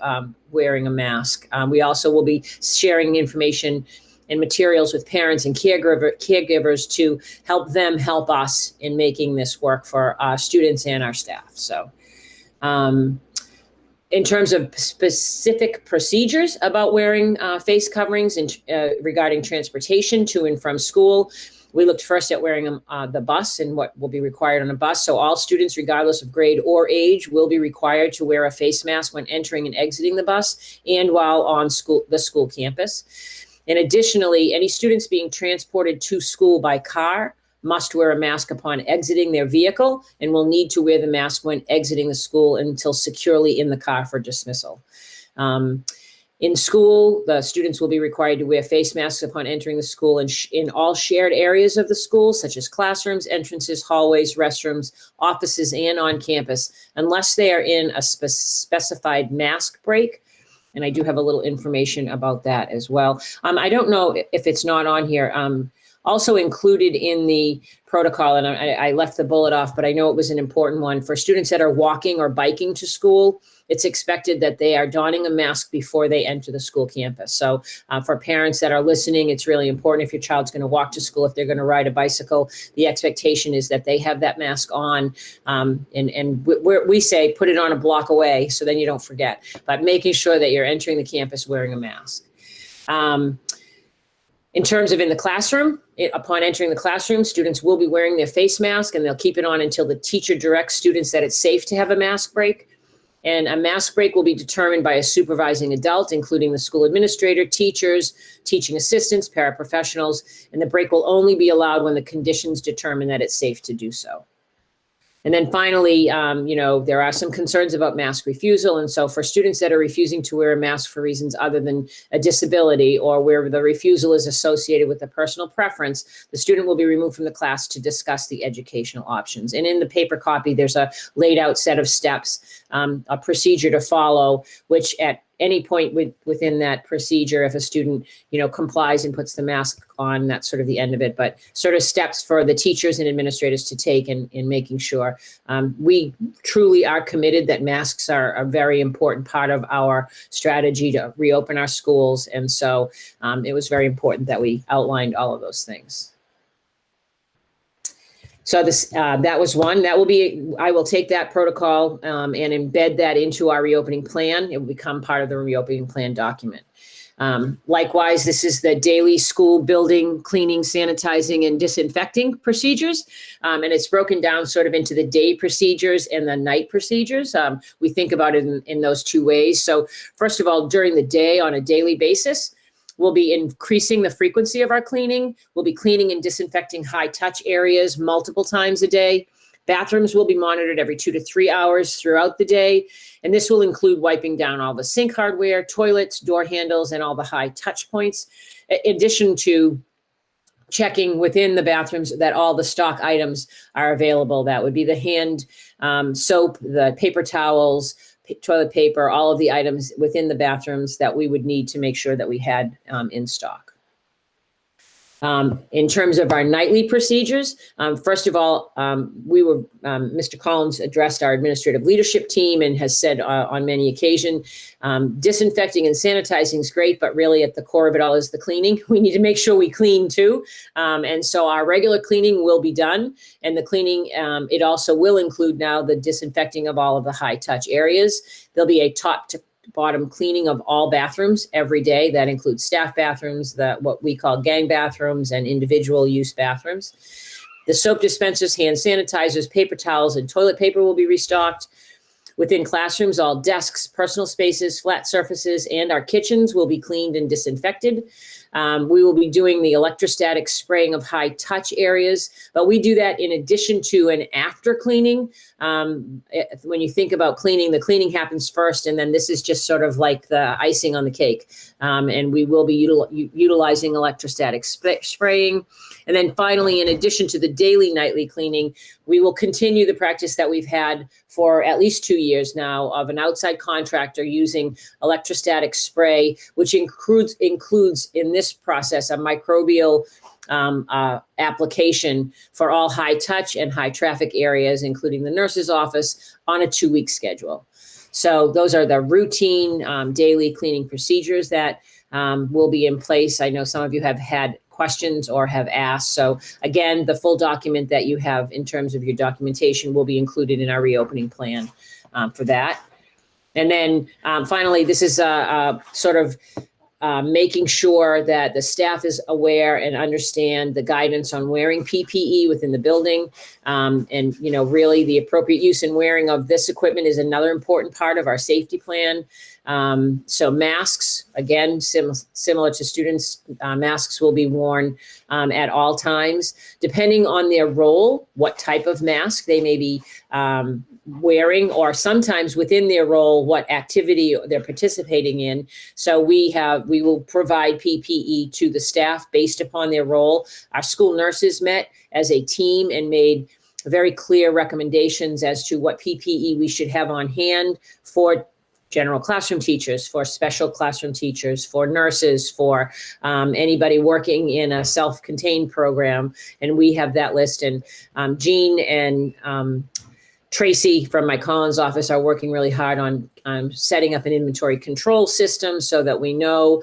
wearing a mask. We also will be sharing information and materials with parents and caregivers to help them help us in making this work for our students and our staff. So in terms of specific procedures about wearing face coverings and regarding transportation to and from school, we looked first at wearing the bus and what will be required on a bus. So all students, regardless of grade or age, will be required to wear a face mask when entering and exiting the bus and while on the school campus. And additionally, any students being transported to school by car must wear a mask upon exiting their vehicle and will need to wear the mask when exiting the school until securely in the car for dismissal. In school, the students will be required to wear face masks upon entering the school and in all shared areas of the school, such as classrooms, entrances, hallways, restrooms, offices, and on campus, unless they are in a specified mask break. And I do have a little information about that as well. I don't know if it's not on here. Also included in the protocol, and I left the bullet off, but I know it was an important one. For students that are walking or biking to school, it's expected that they are donning a mask before they enter the school campus. So for parents that are listening, it's really important if your child's going to walk to school, if they're going to ride a bicycle, the expectation is that they have that mask on. And we say put it on a block away so then you don't forget, but making sure that you're entering the campus wearing a mask. In terms of in the classroom, upon entering the classroom, students will be wearing their face mask and they'll keep it on until the teacher directs students that it's safe to have a mask break. And a mask break will be determined by a supervising adult, including the school administrator, teachers, teaching assistants, paraprofessionals, and the break will only be allowed when the conditions determine that it's safe to do so. And then finally, there are some concerns about mask refusal. And so for students that are refusing to wear a mask for reasons other than a disability or where the refusal is associated with a personal preference, the student will be removed from the class to discuss the educational options. And in the paper copy, there's a laid out set of steps, a procedure to follow, which at any point within that procedure, if a student, complies and puts the mask on, that's sort of the end of it, but sort of steps for the teachers and administrators to take in making sure. We truly are committed that masks are a very important part of our strategy to reopen our schools. And so it was very important that we outlined all of those things. So that was one. I will take that protocol and embed that into our reopening plan. It will become part of the reopening plan document. Likewise, this is the daily school building cleaning, sanitizing, and disinfecting procedures. And it's broken down sort of into the day procedures and the night procedures. We think about it in those two ways. So first of all, during the day on a daily basis, we'll be increasing the frequency of our cleaning. We'll be cleaning and disinfecting high touch areas multiple times a day. Bathrooms will be monitored every 2 to 3 hours throughout the day. And this will include wiping down all the sink hardware, toilets, door handles, and all the high touch points. In addition to checking within the bathrooms that all the stock items are available. That would be the hand soap, the paper towels, toilet paper, all of the items within the bathrooms that we would need to make sure that we had in stock. In terms of our nightly procedures, first of all, Mr. Collins addressed our administrative leadership team and has said on many occasions, disinfecting and sanitizing is great, but really at the core of it all is the cleaning. We need to make sure we clean too. And so our regular cleaning will be done. And the cleaning, it also will include now the disinfecting of all of the high touch areas. There'll be a top to bottom cleaning of all bathrooms every day. That includes staff bathrooms, what we call gang bathrooms, and individual use bathrooms. The soap dispensers, hand sanitizers, paper towels, and toilet paper will be restocked. Within classrooms, all desks, personal spaces, flat surfaces, and our kitchens will be cleaned and disinfected. We will be doing the electrostatic spraying of high touch areas, but we do that in addition to and after cleaning. When you think about cleaning, the cleaning happens first, and then this is just sort of like the icing on the cake. And we will be utilizing electrostatic spraying. And then finally, in addition to the daily nightly cleaning, we will continue the practice that we've had for at least 2 years now of an outside contractor using electrostatic spray, which includes in this process a microbial application for all high touch and high traffic areas, including the nurse's office, on a 2-week schedule. So those are the routine daily cleaning procedures that will be in place. I know some of you have had questions or have asked. So again, the full document that you have in terms of your documentation will be included in our reopening plan for that. And then finally, this is sort of making sure that the staff is aware and understand the guidance on wearing PPE within the building. And, really the appropriate use and wearing of this equipment is another important part of our safety plan. So masks, again, similar to students, masks will be worn at all times. Depending on their role, what type of mask they may be wearing, or sometimes within their role, what activity they're participating in. So we will provide PPE to the staff based upon their role. Our school nurses met as a team and made very clear recommendations as to what PPE we should have on hand for general classroom teachers, for special classroom teachers, for nurses, for anybody working in a self-contained program. And we have that list. And Jean and Tracy from my Collins office are working really hard on setting up an inventory control system so that we know.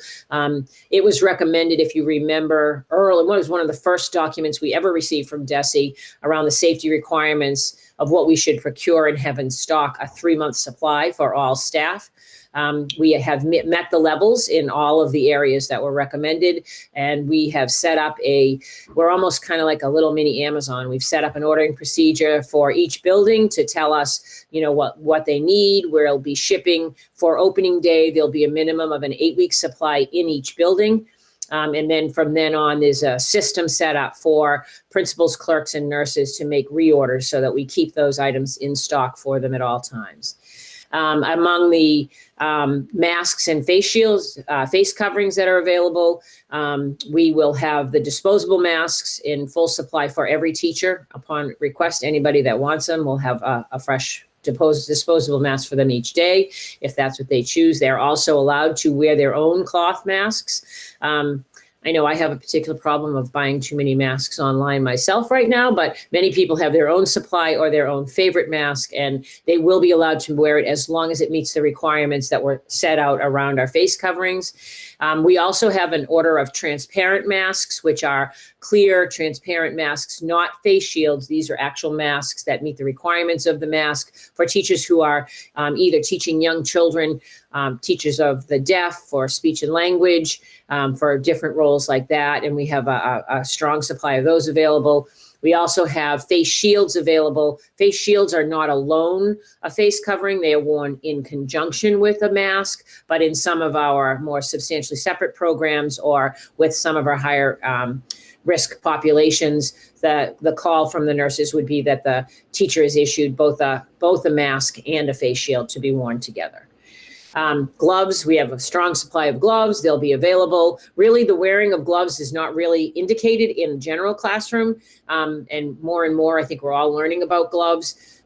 It was recommended, if you remember, early, what was one of the first documents we ever received from DESE around the safety requirements of what we should procure and have in stock, a 3-month supply for all staff. We have met the levels in all of the areas that were recommended, and we have set up we're almost kind of like a little mini Amazon. We've set up an ordering procedure for each building to tell us, what they need, where it'll be shipping for opening day. There'll be a minimum of an 8-week supply in each building. And then from then on, there's a system set up for principals, clerks, and nurses to make reorders so that we keep those items in stock for them at all times. Among the masks and face shields, face coverings that are available, we will have the disposable masks in full supply for every teacher. Upon request, anybody that wants them will have a fresh disposable mask for them each day, if that's what they choose. They're also allowed to wear their own cloth masks. I know I have a particular problem of buying too many masks online myself right now, but many people have their own supply or their own favorite mask, and they will be allowed to wear it as long as it meets the requirements that were set out around our face coverings. We also have an order of transparent masks, which are clear, transparent masks, not face shields. These are actual masks that meet the requirements of the mask for teachers who are either teaching young children, teachers of the deaf, for speech and language, for different roles like that. And we have a strong supply of those available. We also have face shields available. Face shields are not alone a face covering. They are worn in conjunction with a mask, but in some of our more substantially separate programs or with some of our higher risk populations, the call from the nurses would be that the teacher is issued both a mask and a face shield to be worn together. Gloves, we have a strong supply of gloves. They'll be available. Really, the wearing of gloves is not really indicated in the general classroom. And more, I think we're all learning about gloves.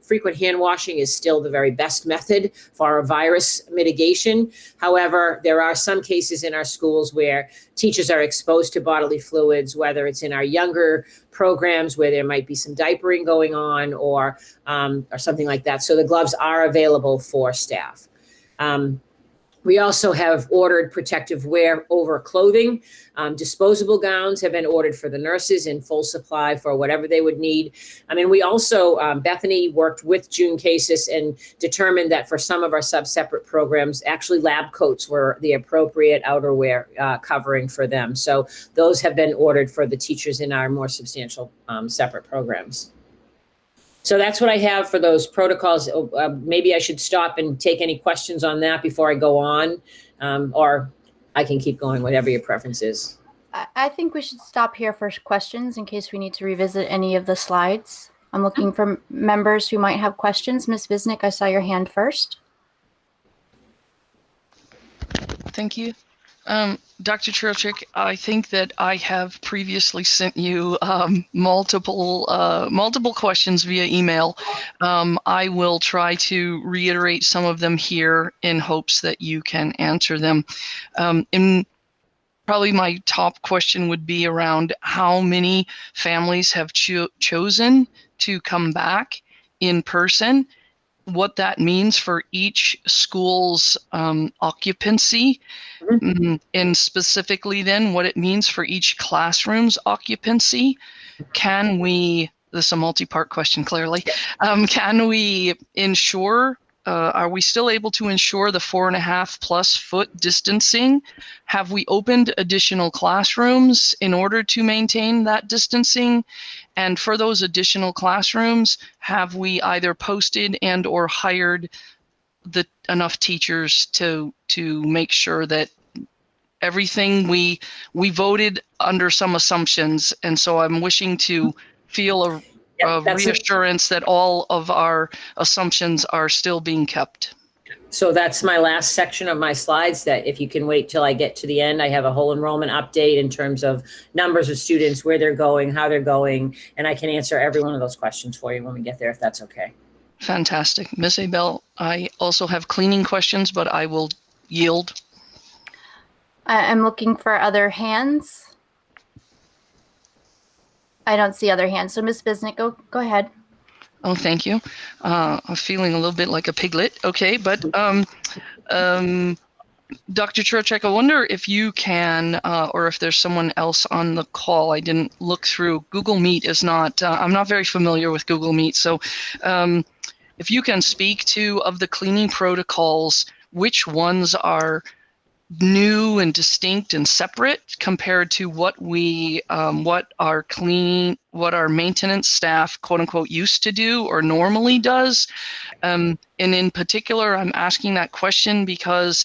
Frequent hand washing is still the very best method for virus mitigation. However, there are some cases in our schools where teachers are exposed to bodily fluids, whether it's in our younger programs where there might be some diapering going on or something like that. So the gloves are available for staff. We also have ordered protective wear over clothing. Disposable gowns have been ordered for the nurses in full supply for whatever they would need. I mean, we also, Bethany worked with June Cases and determined that for some of our separate programs, actually lab coats were the appropriate outerwear covering for them. So those have been ordered for the teachers in our more substantial separate programs. So that's what I have for those protocols. Maybe I should stop and take any questions on that before I go on, or I can keep going, whatever your preference is. I think we should stop here for questions in case we need to revisit any of the slides. I'm looking for members who might have questions. Ms. Visnick, I saw your hand first. Thank you. Dr. Churchick, I think that I have previously sent you multiple questions via email. I will try to reiterate some of them here in hopes that you can answer them. Probably my top question would be around how many families have chosen to come back in person, what that means for each school's occupancy, and specifically then what it means for each classroom's occupancy. Can we, this is a multi-part question clearly, can we ensure, are we still able to ensure the 4.5+ foot distancing? Have we opened additional classrooms in order to maintain that distancing? And for those additional classrooms, have we either posted and or hired enough teachers to make sure that everything we voted under some assumptions, and so I'm wishing to feel a reassurance that all of our assumptions are still being kept. So that's my last section of my slides, that if you can wait till I get to the end, I have a whole enrollment update in terms of numbers of students, where they're going, how they're going, and I can answer every one of those questions for you when we get there, if that's okay. Fantastic. Ms. Abel, I also have cleaning questions, but I will yield. I'm looking for other hands. I don't see other hands. So Ms. Bisnick, go ahead. Oh, thank you. I'm feeling a little bit like a piglet. Okay, but Dr. Churchak, I wonder if you can, or if there's someone else on the call. I didn't look through. Google Meet is not, I'm not very familiar with Google Meet. So if you can speak to, of the cleaning protocols, which ones are new and distinct and separate compared to what our maintenance staff, quote unquote, used to do or normally does. And in particular, I'm asking that question because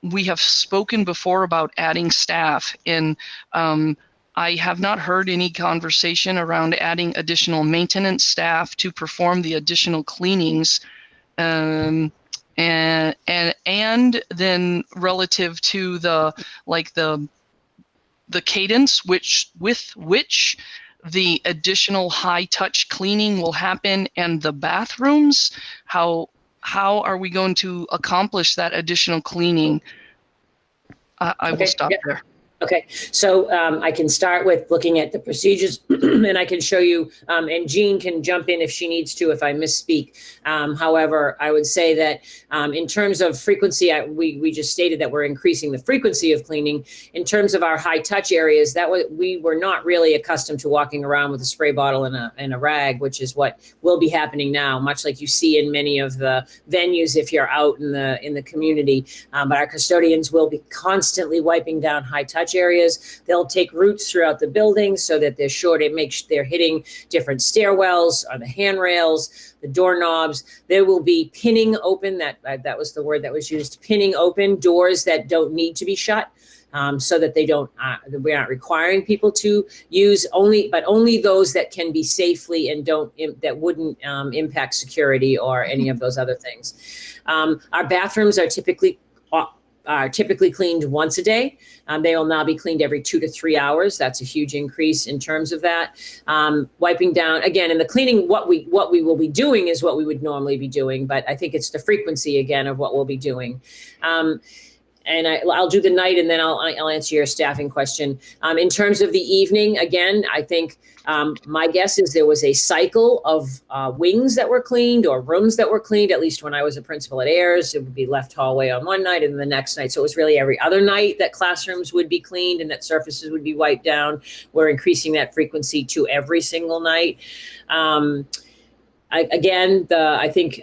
we have spoken before about adding staff, and I have not heard any conversation around adding additional maintenance staff to perform the additional cleanings. And then relative to the cadence with which the additional high touch cleaning will happen, and the bathrooms, how are we going to accomplish that additional cleaning? I will stop there. Okay, so I can start with looking at the procedures and I can show you, and Jean can jump in if she needs to, if I misspeak. However, I would say that in terms of frequency, we just stated that we're increasing the frequency of cleaning. In terms of our high touch areas, we were not really accustomed to walking around with a spray bottle and a rag, which is what will be happening now, much like you see in many of the venues if you're out in the community. But our custodians will be constantly wiping down high touch areas. They'll take routes throughout the building so that they're sure to make sure they're hitting different stairwells or the handrails, the doorknobs. There will be pinning open, that was the word that was used, pinning open doors that don't need to be shut. So that we're not requiring people to use only those that can be safely and that wouldn't impact security or any of those other things. Our bathrooms are typically cleaned once a day. They will now be cleaned every 2 to 3 hours. That's a huge increase in terms of that. Wiping down, again, in the cleaning, what we will be doing is what we would normally be doing, but I think it's the frequency, again, of what we'll be doing. And I'll do the night, and then I'll answer your staffing question. In terms of the evening, again, I think my guess is there was a cycle of wings that were cleaned or rooms that were cleaned. At least when I was a principal at Ayers, it would be left hallway on one night and the next night. So it was really every other night that classrooms would be cleaned and that surfaces would be wiped down. We're increasing that frequency to every single night. I think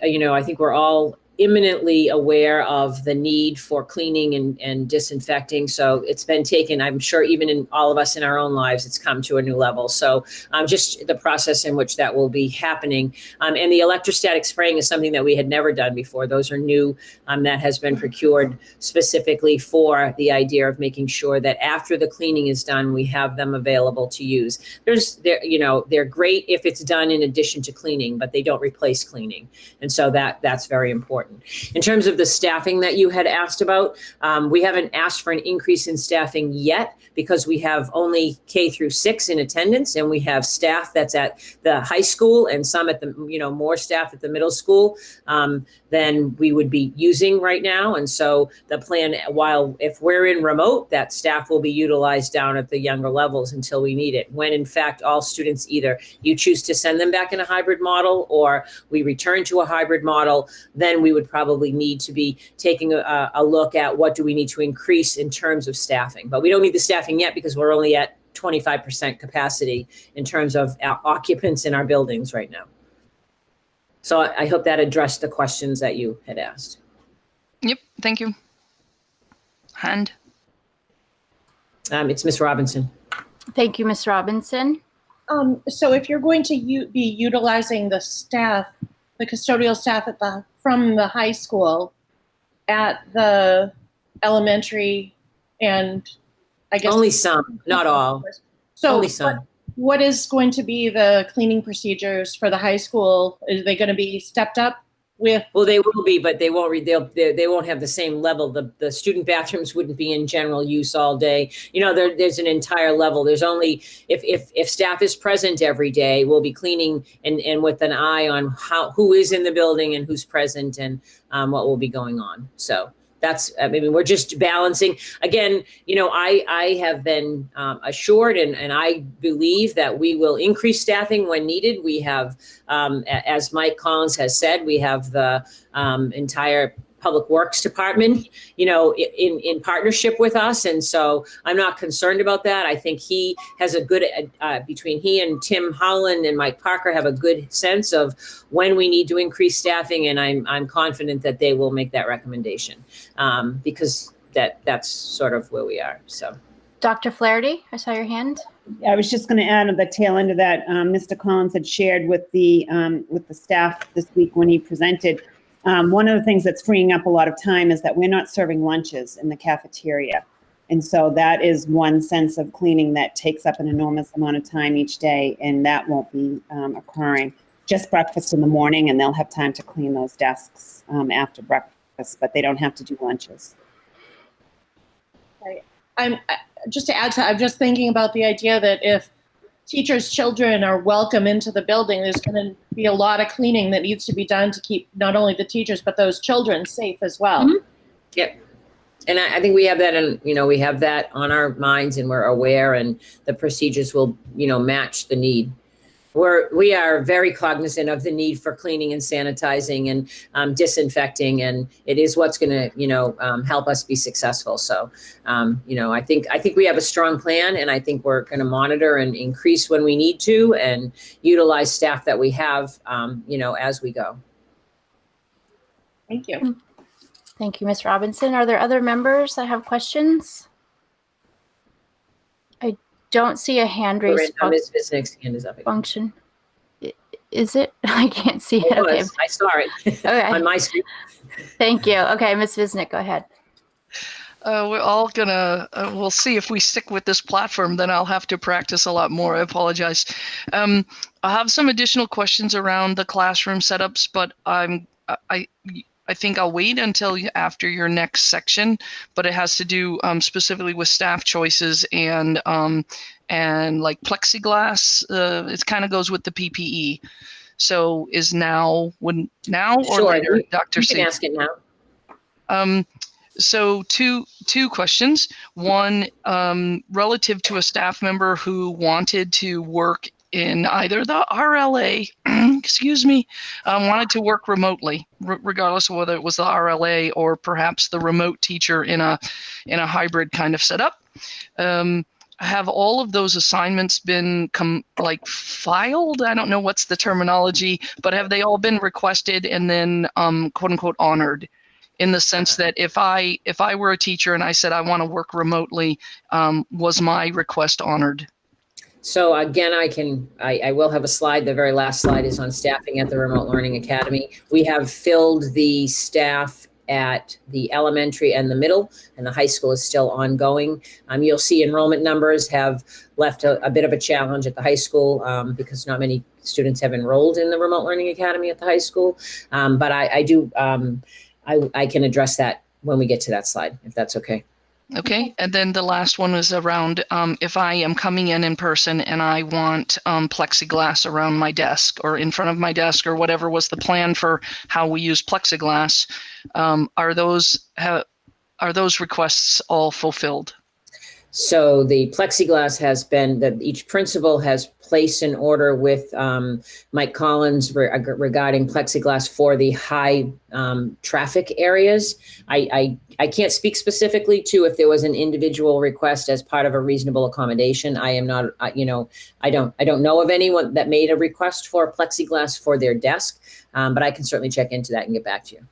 we're all imminently aware of the need for cleaning and disinfecting. So it's been taken, I'm sure even in all of us in our own lives, it's come to a new level. So just the process in which that will be happening. And the electrostatic spraying is something that we had never done before. Those are new, that has been procured specifically for the idea of making sure that after the cleaning is done, we have them available to use. They're great if it's done in addition to cleaning, but they don't replace cleaning. And so that's very important. In terms of the staffing that you had asked about, we haven't asked for an increase in staffing yet because we have only K through 6 in attendance, and we have staff that's at the high school and some at the, more staff at the middle school than we would be using right now. And so the plan, if we're in remote, that staff will be utilized down at the younger levels until we need it. When in fact, all students, either you choose to send them back in a hybrid model or we return to a hybrid model, then we would probably need to be taking a look at what do we need to increase in terms of staffing. But we don't need the staffing yet because we're only at 25% capacity in terms of occupants in our buildings right now. So I hope that addressed the questions that you had asked. Yep, thank you. Hand. It's Ms. Robinson. Thank you, Ms. Robinson. So if you're going to be utilizing the custodial staff at the from the high school at the elementary and I guess Only some, not all. So Only some. what is going to be the cleaning procedures for the high school? Are they going to be stepped up with? Well, they will be, but they won't they won't have the same level. The student bathrooms wouldn't be in general use all day. You know, there's an entire level. There's only, if staff is present every day, we'll be cleaning and with an eye on who is in the building and who's present and what will be going on. So that's, I mean, we're just balancing. Again, you know, I have been assured and I believe that we will increase staffing when needed. We have, as Mike Collins has said, we have the entire Public Works Department, you know, in partnership with us. And so I'm not concerned about that. I think he has a good, between he and Tim Howland and Mike Parker have a good sense of when we need to increase staffing. And I'm confident that they will make that recommendation because that's sort of where we are. So. Dr. Flaherty, I saw your hand. I was just going to add at the tail end of that, Mr. Collins had shared with the staff this week when he presented. One of the things that's freeing up a lot of time is that we're not serving lunches in the cafeteria. And so that is one sense of cleaning that takes up an enormous amount of time each day, and that won't be occurring. Just breakfast in the morning, and they'll have time to clean those desks after breakfast, but they don't have to do lunches. I'm just to add to, I'm just thinking about the idea that if teachers' children are welcome into the building, there's going to be a lot of cleaning that needs to be done to keep not only the teachers, but those children safe as well. Mm-hmm. Yep. And I think we have that, and you know, we have that on our minds, and we're aware, and the procedures will, you know, match the need. We are very cognizant of the need for cleaning and sanitizing and disinfecting, and it is what's going to, you know, help us be successful. So, you know, I think we have a strong plan, and I think we're going to monitor and increase when we need to, and utilize staff that we have, you know, as we go. Thank you. Thank you, Ms. Robinson. Are there other members that have questions? I don't see a hand raised Ms. Visnick's hand is up again. function. Is it? I can't see it. Okay. I saw it Okay. on my screen. Thank you. Okay, Ms. Visnick, go ahead. We're all gonna, we'll see if we stick with this platform, then I'll have to practice a lot more. I apologize. I have some additional questions around the classroom setups, but I think I'll wait until after your next section, but it has to do specifically with staff choices and like plexiglass. It kind of goes with the PPE. So is now or Sure. later, Dr. You C? can ask it now. So two questions. One, relative to a staff member who wanted to work in either the RLA, excuse me, wanted to work remotely, regardless of whether it was the RLA or perhaps the remote teacher in a hybrid kind of setup. Have all of those assignments been filed? I don't know what's the terminology, but have they all been requested and then quote unquote honored? In the sense that if I were a teacher and I said I want to work remotely, was my request honored? So again, I will have a slide. The very last slide is on staffing at the Remote Learning Academy. We have filled the staff at the elementary and the middle, and the high school is still ongoing. You'll see enrollment numbers have left a bit of a challenge at the high school because not many students have enrolled in the Remote Learning Academy at the high school. But I can address that when we get to that slide, if that's okay. Okay, and then the last one was around if I am coming in person and I want plexiglass around my desk or in front of my desk or whatever was the plan for how we use plexiglass, are those requests all fulfilled? So the plexiglass has been that each principal has placed an order with Mike Collins regarding plexiglass for the high traffic areas. I can't speak specifically to if there was an individual request as part of a reasonable accommodation. I am not, I don't know of anyone that made a request for plexiglass for their desk, but I can certainly check into that and get back to you.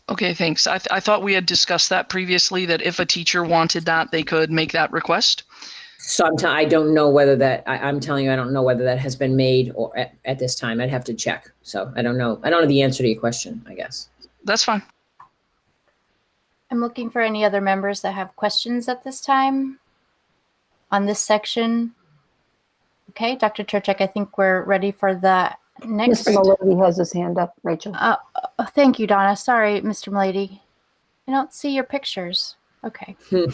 Okay, thanks. I thought we had discussed that previously, that if a teacher wanted that, they could make that request. So I don't know whether that, I'm telling you, I don't know whether that has been made or at this time. I'd have to check. So I don't know. I don't know the answer to your question, I guess. That's fine. I'm looking for any other members that have questions at this time on this section. Okay, Dr. Turchak, I think we're ready for the next. Mr. Malady has his hand up, Rachel. Thank you, Donna. Sorry, Mr. Malady. I don't see your pictures. Okay. Go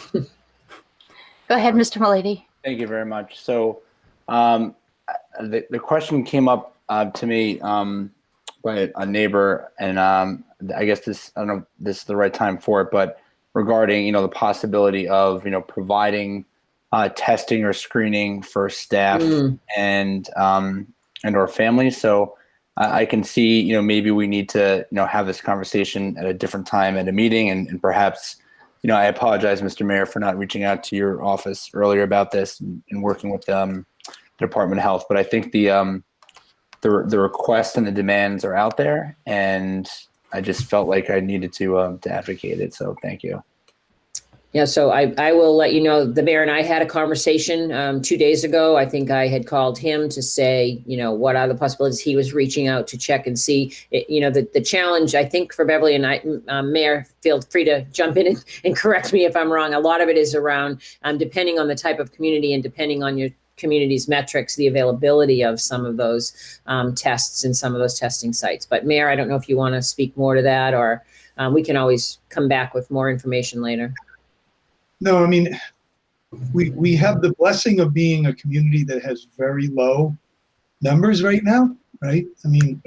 ahead, Mr. Malady. Thank you very much. So the question came up to me by a neighbor, and I guess I don't know if this is the right time for it, but regarding, the possibility of, providing testing or screening for staff and or families. So I can see, maybe we need to, have this conversation at a different time at a meeting, and perhaps, I apologize, Mr. Mayor, for not reaching out to your office earlier about this and working with the Department of Health. But I think the requests and the demands are out there, and I just felt like I needed to advocate it. So thank you. Yeah, so I will let you know, the mayor and I had a conversation 2 days ago. I think I had called him to say, what are the possibilities. He was reaching out to check and see, the challenge, I think, for Beverly and I, Mayor, feel free to jump in and correct me if I'm wrong. A lot of it is around, depending on the type of community and depending on your community's metrics, the availability of some of those tests and some of those testing sites. But Mayor, I don't know if you want to speak more to that, or we can always come back with more information later. No, I mean, we have the blessing of being a community that has very low numbers right now, right? I mean,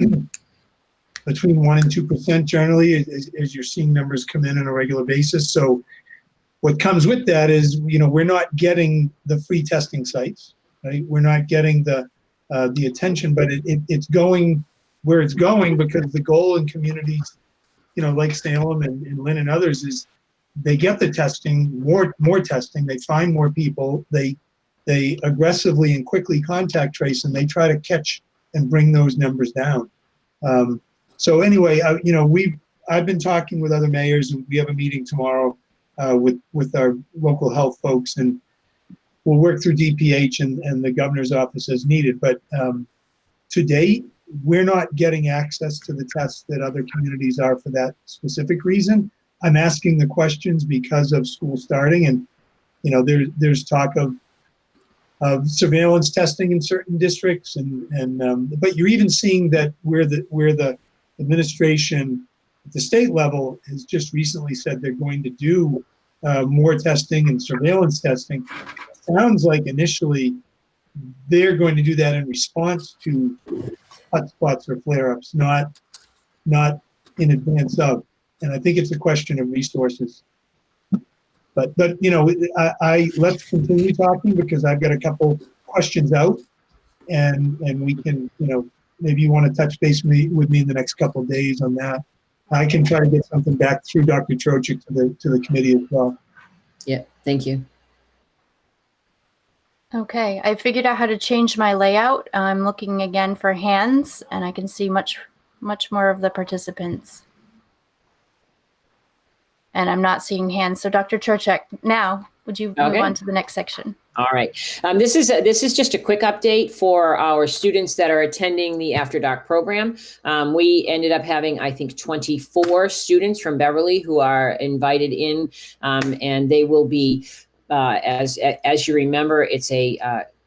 between 1% and 2% generally, as you're seeing numbers come in on a regular basis. So what comes with that is, we're not getting the free testing sites, right? We're not getting the attention, but it's going where it's going, because the goal in communities, like Salem and Lynn and others, is they get the testing, more testing, they find more people, they aggressively and quickly contact trace, and they try to catch and bring those numbers down. So anyway, I've been talking with other mayors, and we have a meeting tomorrow with our local health folks, and we'll work through DPH and the governor's office as needed. But to date, we're not getting access to the tests that other communities are for that specific reason. I'm asking the questions because of school starting, and there's talk of surveillance testing in certain districts, but you're even seeing that where the administration at the state level has just recently said they're going to do more testing and surveillance testing. Sounds like initially they're going to do that in response to hotspots or flare-ups, not in advance of. And I think it's a question of resources. But let's continue talking, because I've got a couple questions out, and we can, maybe you want to touch base with me in the next couple of days on that. I can try to get something back through Dr. Trochik to the committee as well. Yeah, thank you. Okay, I figured out how to change my layout. I'm looking again for hands, and I can see much more of the participants. And I'm not seeing hands. So Dr. Turchak, now would you move on to the next section? All right. This is just a quick update for our students that are attending the After Dark program. We ended up having, I think, 24 students from Beverly who are invited in, and they will be, as you remember, it's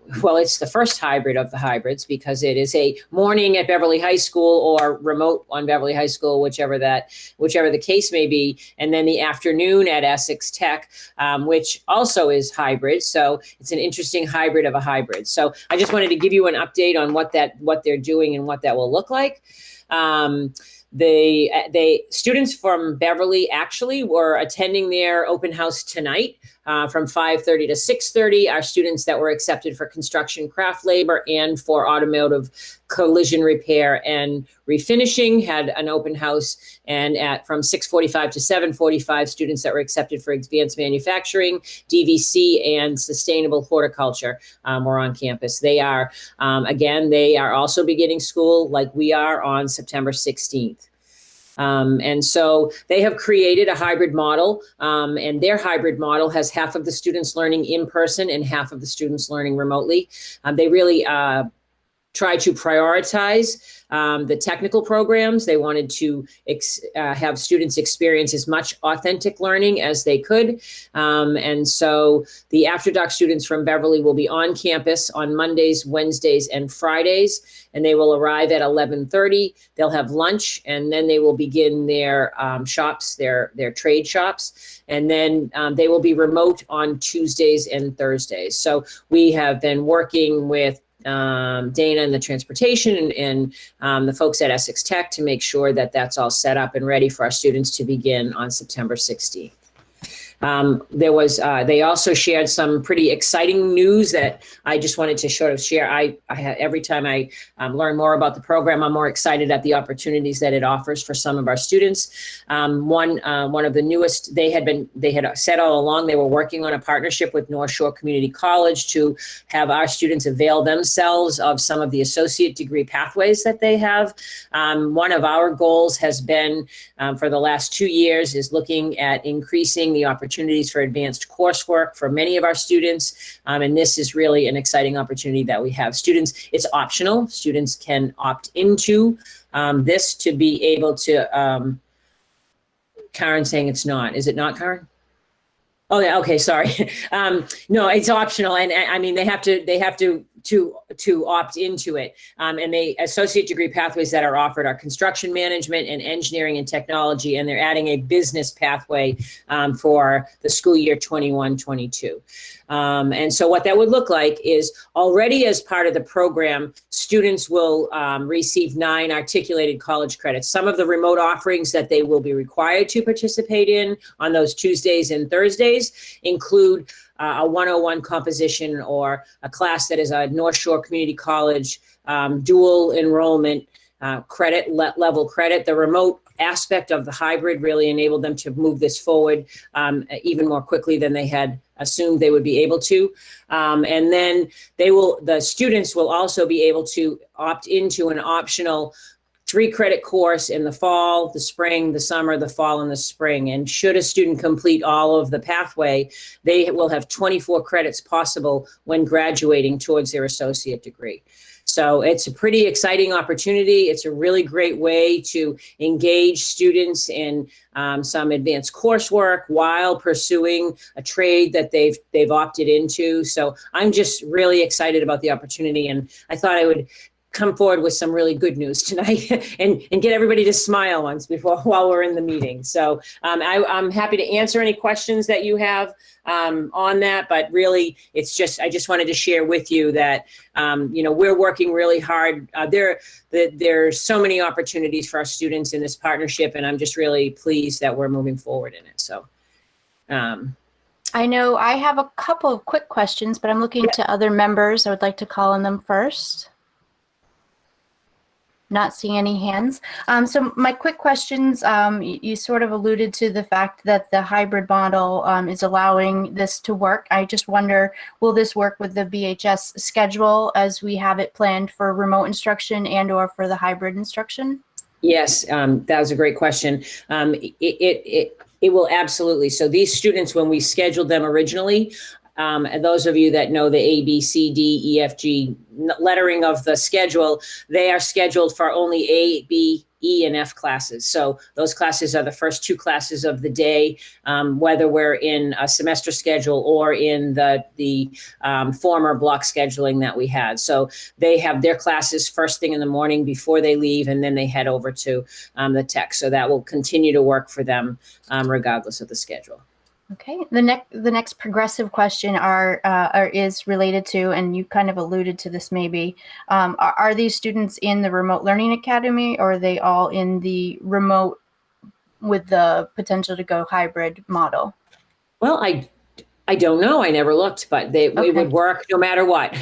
it's the first hybrid of the hybrids, because it is a morning at Beverly High School or remote on Beverly High School, whichever the case may be, and then the afternoon at Essex Tech, which also is hybrid. So it's an interesting hybrid of a hybrid. So I just wanted to give you an update on what they're doing and what that will look like. The students from Beverly actually were attending their open house tonight from 5:30 to 6:30. Our students that were accepted for construction craft labor and for automotive collision repair and refinishing had an open house, and from 6:45 to 7:45, students that were accepted for advanced manufacturing, DVC, and sustainable horticulture were on campus. They are, they are also beginning school like we are on September 16th. And so they have created a hybrid model, and their hybrid model has half of the students learning in person and half of the students learning remotely. They really try to prioritize the technical programs. They wanted to have students experience as much authentic learning as they could. And so the After Dark students from Beverly will be on campus on Mondays, Wednesdays, and Fridays, and they will arrive at 11:30. They'll have lunch, and then they will begin their shops, their trade shops. And then they will be remote on Tuesdays and Thursdays. So we have been working with Dana and the transportation and the folks at Essex Tech to make sure that that's all set up and ready for our students to begin on September 16th. They also shared some pretty exciting news that I just wanted to sort of share. Every time I learn more about the program, I'm more excited at the opportunities that it offers for some of our students. One of the newest, they had said all along, they were working on a partnership with North Shore Community College to have our students avail themselves of some of the associate degree pathways that they have. One of our goals has been, for the last 2 years, is looking at increasing the opportunities for advanced coursework for many of our students. And this is really an exciting opportunity that we have. Students, it's optional. Students can opt into this to be able to, Karen's saying it's not. Is it not, Karen? Oh yeah, okay, sorry. No, it's optional. And I mean, they have to opt into it. And the associate degree pathways that are offered are construction management and engineering and technology, and they're adding a business pathway for the school year 21-22. And so what that would look like is already as part of the program, students will receive 9 articulated college credits. Some of the remote offerings that they will be required to participate in on those Tuesdays and Thursdays include a 101 composition or a class that is a North Shore Community College dual enrollment credit level credit. The remote aspect of the hybrid really enabled them to move this forward even more quickly than they had assumed they would be able to. And then the students will also be able to opt into an optional 3-credit course in the fall, the spring, the summer, the fall, and the spring. And should a student complete all of the pathway, they will have 24 credits possible when graduating towards their associate degree. So it's a pretty exciting opportunity. It's a really great way to engage students in some advanced coursework while pursuing a trade that they've opted into. So I'm just really excited about the opportunity, and I thought I would come forward with some really good news tonight and get everybody to smile once while we're in the meeting. So I'm happy to answer any questions that you have on that, but really I just wanted to share with you that, we're working really hard. There's so many opportunities for our students in this partnership, and I'm just really pleased that we're moving forward in it. So. I know I have a couple of quick questions, but I'm looking to other members. I would like to call on them first. Not seeing any hands. So my quick questions, you sort of alluded to the fact that the hybrid model is allowing this to work. I just wonder, will this work with the VHS schedule as we have it planned for remote instruction and or for the hybrid instruction? Yes, that was a great question. It will absolutely. So these students, when we scheduled them originally, and those of you that know the A, B, C, D, E, F, G lettering of the schedule, they are scheduled for only A, B, E, and F classes. So those classes are the first 2 classes of the day, whether we're in a semester schedule or in the former block scheduling that we had. So they have their classes first thing in the morning before they leave, and then they head over to the tech. So that will continue to work for them regardless of the schedule. Okay, the next progressive question is related to, and you kind of alluded to this maybe, are these students in the Remote Learning Academy, or are they all in the remote with the potential to go hybrid model? Well, I don't know. I never looked, but it would work no matter what.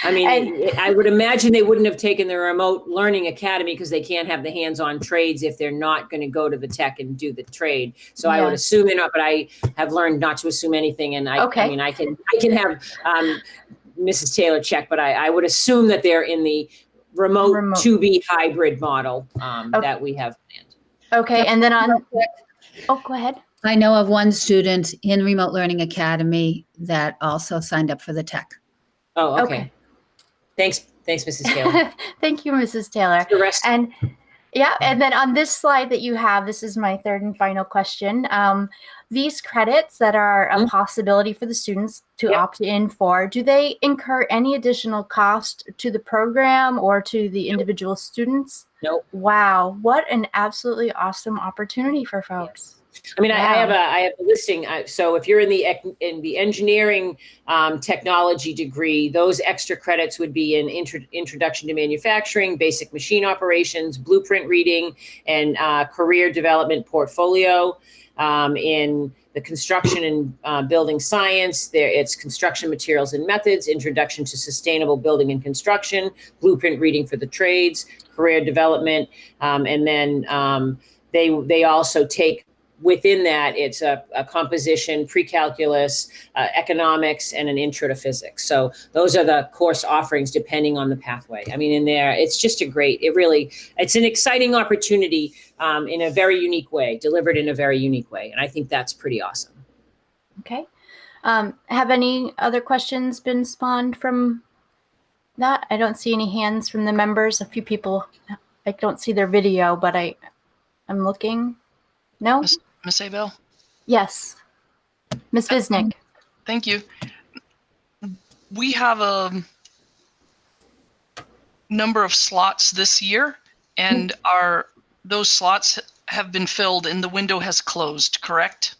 I mean, I would imagine they wouldn't have taken the Remote Learning Academy because they can't have the hands-on trades if they're not going to go to the tech and do the trade. So I would assume they're not, but I have learned not to assume anything. And I mean, I can have Mrs. Taylor check, but I would assume that they're in the remote to be hybrid model that we have planned. Okay, and then on, oh, go ahead. I know of one student in Remote Learning Academy that also signed up for the tech. Oh, okay. Okay. Thanks, Mrs. Taylor. Thank you, Mrs. Taylor. The rest. And yeah, and then on this slide that you have, this is my third and final question. These credits that are a possibility for the students to opt in for, do they incur any additional cost to the program or to the individual students? Nope. Wow, what an absolutely awesome opportunity for folks. I mean, Wow. I have a listing. So if you're in the engineering technology degree, those extra credits would be in introduction to manufacturing, basic machine operations, blueprint reading, and career development portfolio. In the construction and building science, it's construction materials and methods, introduction to sustainable building and construction, blueprint reading for the trades, career development, and then they also take. Within that, it's a composition, pre-calculus, economics, and an intro to physics. So those are the course offerings depending on the pathway. I mean, in there, it's just it's an exciting opportunity in a very unique way, delivered in a very unique way. And I think that's pretty awesome. Okay. Have any other questions been spawned from that? I don't see any hands from the members. A few people, I don't see their video, but I'm looking. No? Ms. Abel? Yes. Ms. Visnick. Thank you. We have a number of slots this year, and those slots have been filled and the window has closed, correct?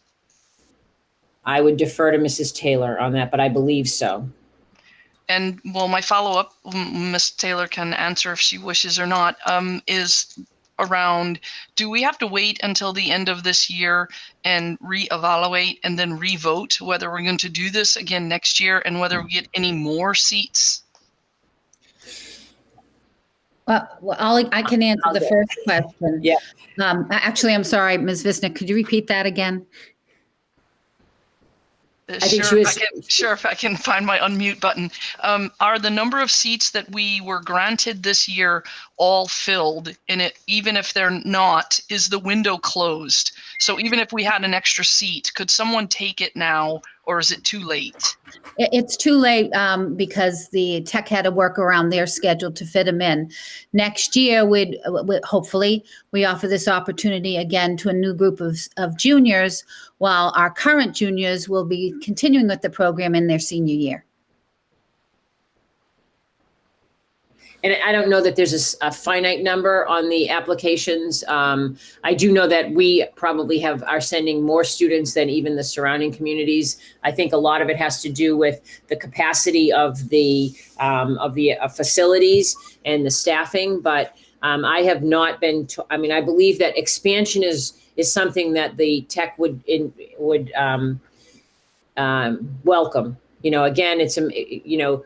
I would defer to Mrs. Taylor on that, but I believe so. And well, my follow-up, Ms. Taylor can answer if she wishes or not, is around, do we have to wait until the end of this year and reevaluate and then revote whether we're going to do this again next year and whether we get any more seats? Well, I can answer the first question. Yeah. Actually, I'm sorry, Ms. Visnick, could you repeat that again? Sure, if I can find my unmute button. Are the number of seats that we were granted this year all filled? Even if they're not, is the window closed? So even if we had an extra seat, could someone take it now, or is it too late? It's too late because the tech had to work around their schedule to fit them in. Next year, we'd hopefully we offer this opportunity again to a new group of juniors, while our current juniors will be continuing with the program in their senior year. And I don't know that there's a finite number on the applications. I do know that we probably are sending more students than even the surrounding communities. I think a lot of it has to do with the capacity of the facilities and the staffing. But I have not been. I believe that expansion is something that the tech would welcome. Again, it's,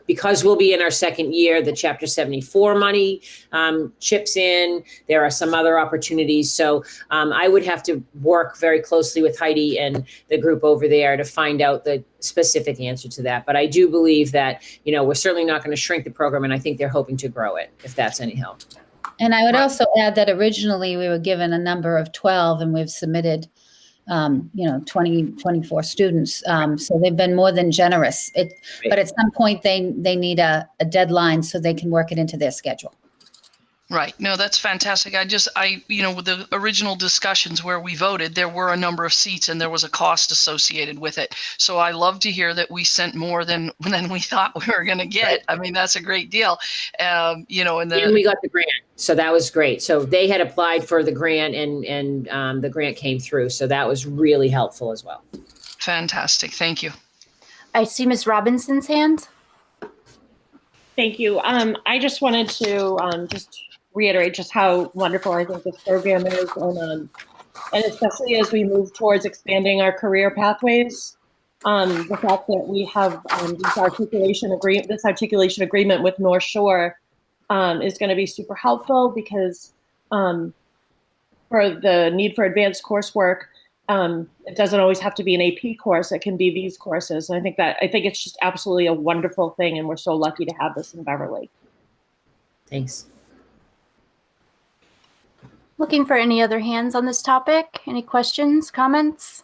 because we'll be in our second year, the Chapter 74 money chips in. There are some other opportunities. So I would have to work very closely with Heidi and the group over there to find out the specific answer to that. But I do believe that, we're certainly not going to shrink the program, and I think they're hoping to grow it, if that's any help. And I would also add that originally we were given a number of 12, and we've submitted 24 students. So they've been more than generous. But at some point they need a deadline so they can work it into their schedule. Right. No, that's fantastic. With the original discussions where we voted, there were a number of seats and there was a cost associated with it. So I love to hear that we sent more than we thought we were going to get. Right. I mean, that's a great deal. And we got the grant. So that was great. So they had applied for the grant and the grant came through. So that was really helpful as well. Fantastic. Thank you. I see Ms. Robinson's hand. Thank you. I just wanted to just reiterate just how wonderful I think this program is, and especially as we move towards expanding our career pathways, the fact that we have this articulation agreement with North Shore is going to be super helpful because for the need for advanced coursework, it doesn't always have to be an AP course. It can be these courses. And I think it's just absolutely a wonderful thing, and we're so lucky to have this in Beverly. Thanks. Looking for any other hands on this topic? Any questions, comments?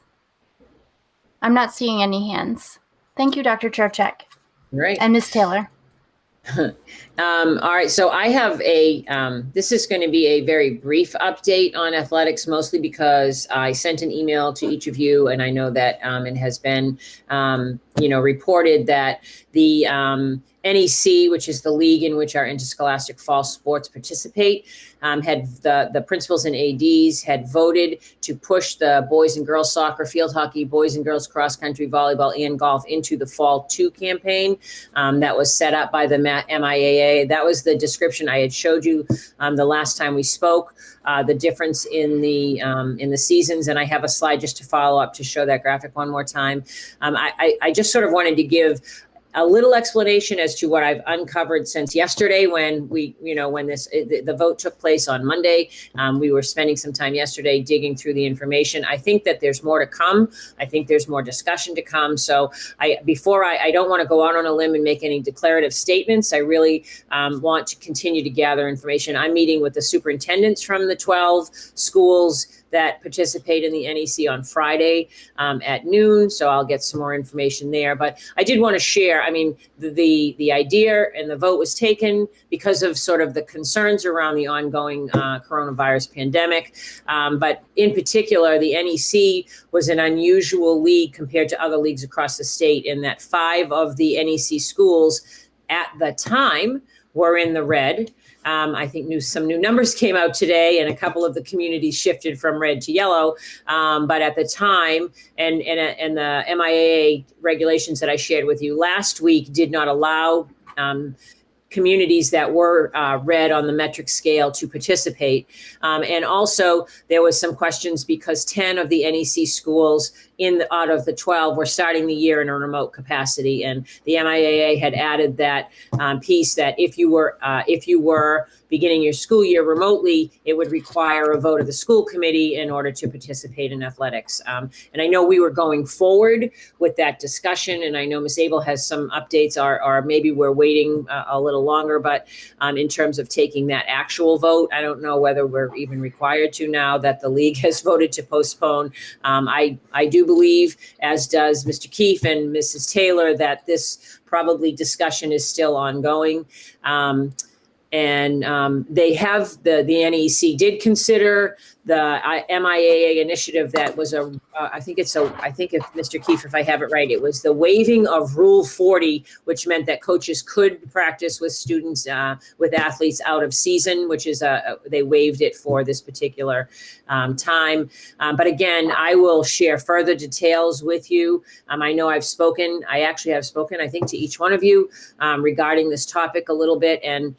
I'm not seeing any hands. Thank you, Dr. Cherchek. Right. And Ms. Taylor. All right, so I have this is going to be a very brief update on athletics, mostly because I sent an email to each of you, and I know that it has been, reported that the NEC, which is the league in which our interscholastic fall sports participate, had the principals and ADs had voted to push the boys and girls soccer, field hockey, boys and girls cross country, volleyball, and golf into the Fall 2 campaign that was set up by the MIAA. That was the description I had showed you the last time we spoke, the difference in the seasons. And I have a slide just to follow up to show that graphic one more time. I just sort of wanted to give a little explanation as to what I've uncovered since yesterday when the vote took place on Monday. We were spending some time yesterday digging through the information. I think that there's more to come. I think there's more discussion to come. So I don't want to go out on a limb and make any declarative statements. I really want to continue to gather information. I'm meeting with the superintendents from the 12 schools that participate in the NEC on Friday at noon. So I'll get some more information there. But I did want to share, I mean, the idea and the vote was taken because of sort of the concerns around the ongoing coronavirus pandemic. But in particular, the NEC was an unusual league compared to other leagues across the state in that 5 of the NEC schools at the time were in the red. I think some new numbers came out today, and a couple of the communities shifted from red to yellow. But at the time, and the MIAA regulations that I shared with you last week did not allow communities that were red on the metric scale to participate. And also there was some questions because 10 of the NEC schools out of the 12 were starting the year in a remote capacity. And the MIAA had added that piece that if you were beginning your school year remotely, it would require a vote of the school committee in order to participate in athletics. And I know we were going forward with that discussion, and I know Ms. Abel has some updates, or maybe we're waiting a little longer, but in terms of taking that actual vote, I don't know whether we're even required to now that the league has voted to postpone. I do believe, as does Mr. Keefe and Mrs. Taylor, that this probably discussion is still ongoing. And they have the NEC did consider the MIAA initiative that was I think if Mr. Keefe, if I have it right, it was the waiving of Rule 40, which meant that coaches could practice with students, with athletes out of season, which is they waived it for this particular time. But again, I will share further details with you. I know I actually have spoken, I think, to each one of you regarding this topic a little bit. And,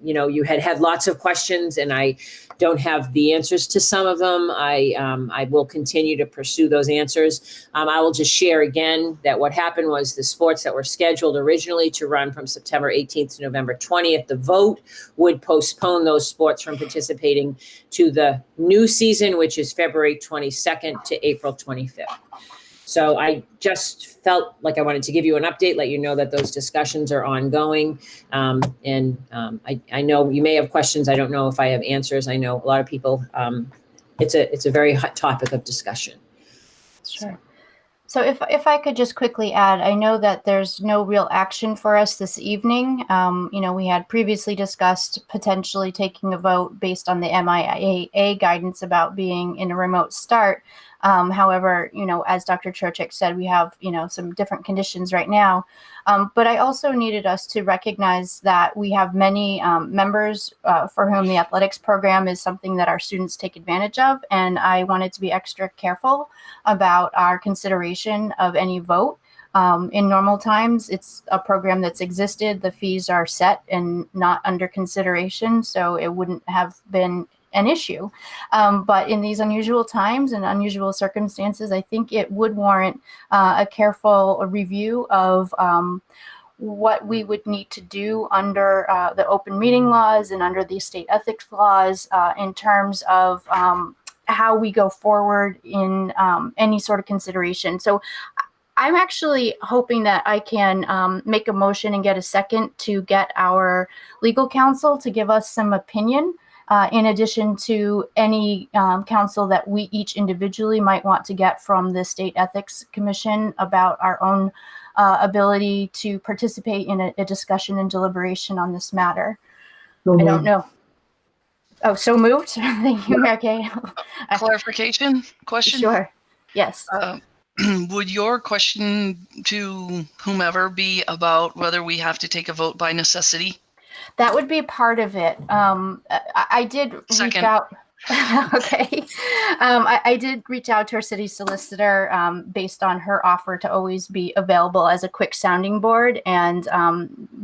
you had lots of questions, and I don't have the answers to some of them. I will continue to pursue those answers. I will just share again that what happened was the sports that were scheduled originally to run from September 18th to November 20th, the vote would postpone those sports from participating to the new season, which is February 22nd to April 25th. So I just felt like I wanted to give you an update, let you know that those discussions are ongoing. And I know you may have questions. I don't know if I have answers. I know a lot of people, it's a very hot topic of discussion. Sure. So if I could just quickly add, I know that there's no real action for us this evening. We had previously discussed potentially taking a vote based on the MIAA guidance about being in a remote start. However, as Dr. Cherchek said, we have, some different conditions right now. But I also needed us to recognize that we have many members for whom the athletics program is something that our students take advantage of. And I wanted to be extra careful about our consideration of any vote. In normal times, it's a program that's existed. The fees are set and not under consideration, so it wouldn't have been an issue. But in these unusual times and unusual circumstances, I think it would warrant a careful review of what we would need to do under the open meeting laws and under the state ethics laws in terms of how we go forward in any sort of consideration. So I'm actually hoping that I can make a motion and get a second to get our legal counsel to give us some opinion in addition to any counsel that we each individually might want to get from the State Ethics Commission about our own ability to participate in a discussion and deliberation on this matter. I don't know. Oh, so moved. Thank you, Mary Kay. Clarification question? Sure. Yes. Would your question to whomever be about whether we have to take a vote by necessity? That would be part of it. I did reach out. Okay. I did reach out to our city solicitor based on her offer to always be available as a quick sounding board, and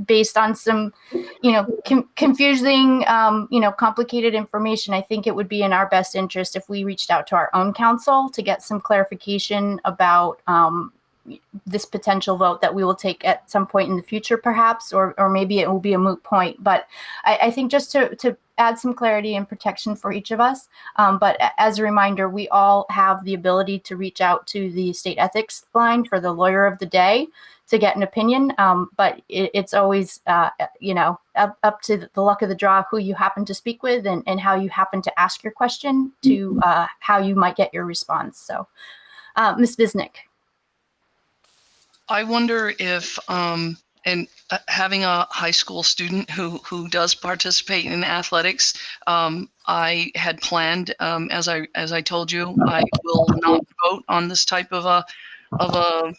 based on some, confusing, complicated information. I think it would be in our best interest if we reached out to our own counsel to get some clarification about this potential vote that we will take at some point in the future, perhaps, or maybe it will be a moot point. But I think just to add some clarity and protection for each of us. But as a reminder, we all have the ability to reach out to the state ethics line for the lawyer of the day to get an opinion. But it's always, up to the luck of the draw, who you happen to speak with and how you happen to ask your question to how you might get your response. So, Ms. Bisnick. I wonder if, having a high school student who does participate in athletics, I had planned, as I told you, I will not vote on this type of a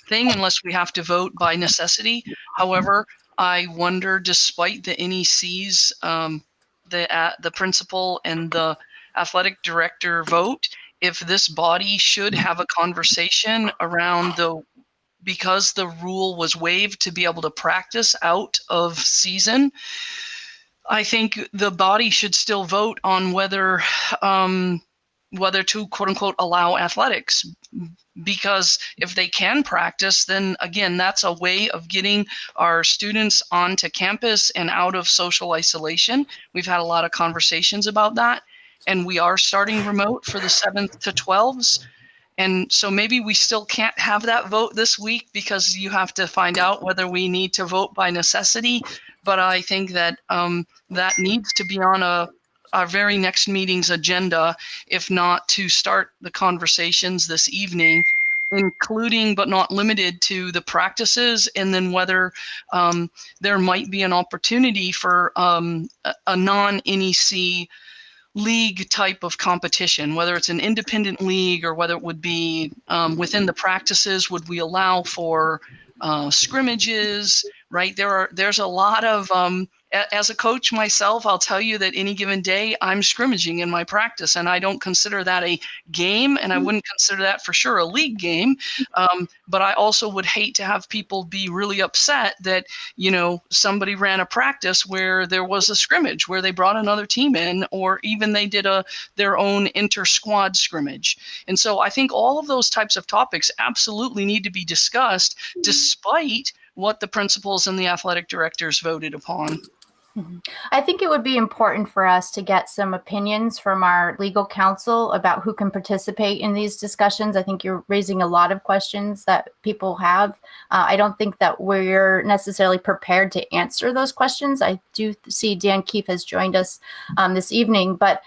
thing unless we have to vote by necessity. However, I wonder, despite the NEC's, the principal and the athletic director vote, if this body should have a conversation around because the rule was waived to be able to practice out of season. I think the body should still vote on whether to quote unquote allow athletics, because if they can practice, then again, that's a way of getting our students onto campus and out of social isolation. We've had a lot of conversations about that, and we are starting remote for the 7th to 12s. And so maybe we still can't have that vote this week because you have to find out whether we need to vote by necessity. But I think that that needs to be on our very next meeting's agenda, if not to start the conversations this evening, including but not limited to the practices, and then whether there might be an opportunity for a non-NEC league type of competition, whether it's an independent league or whether it would be within the practices. Would we allow for scrimmages, right? There's a lot of, as a coach myself, I'll tell you that any given day I'm scrimmaging in my practice, and I don't consider that a game, and I wouldn't consider that for sure a league game. But I also would hate to have people be really upset that, somebody ran a practice where there was a scrimmage, where they brought another team in, or even they did their own inter-squad scrimmage. And so I think all of those types of topics absolutely need to be discussed, despite what the principals and the athletic directors voted upon. I think it would be important for us to get some opinions from our legal counsel about who can participate in these discussions. I think you're raising a lot of questions that people have. I don't think that we're necessarily prepared to answer those questions. I do see Dan Keefe has joined us this evening, but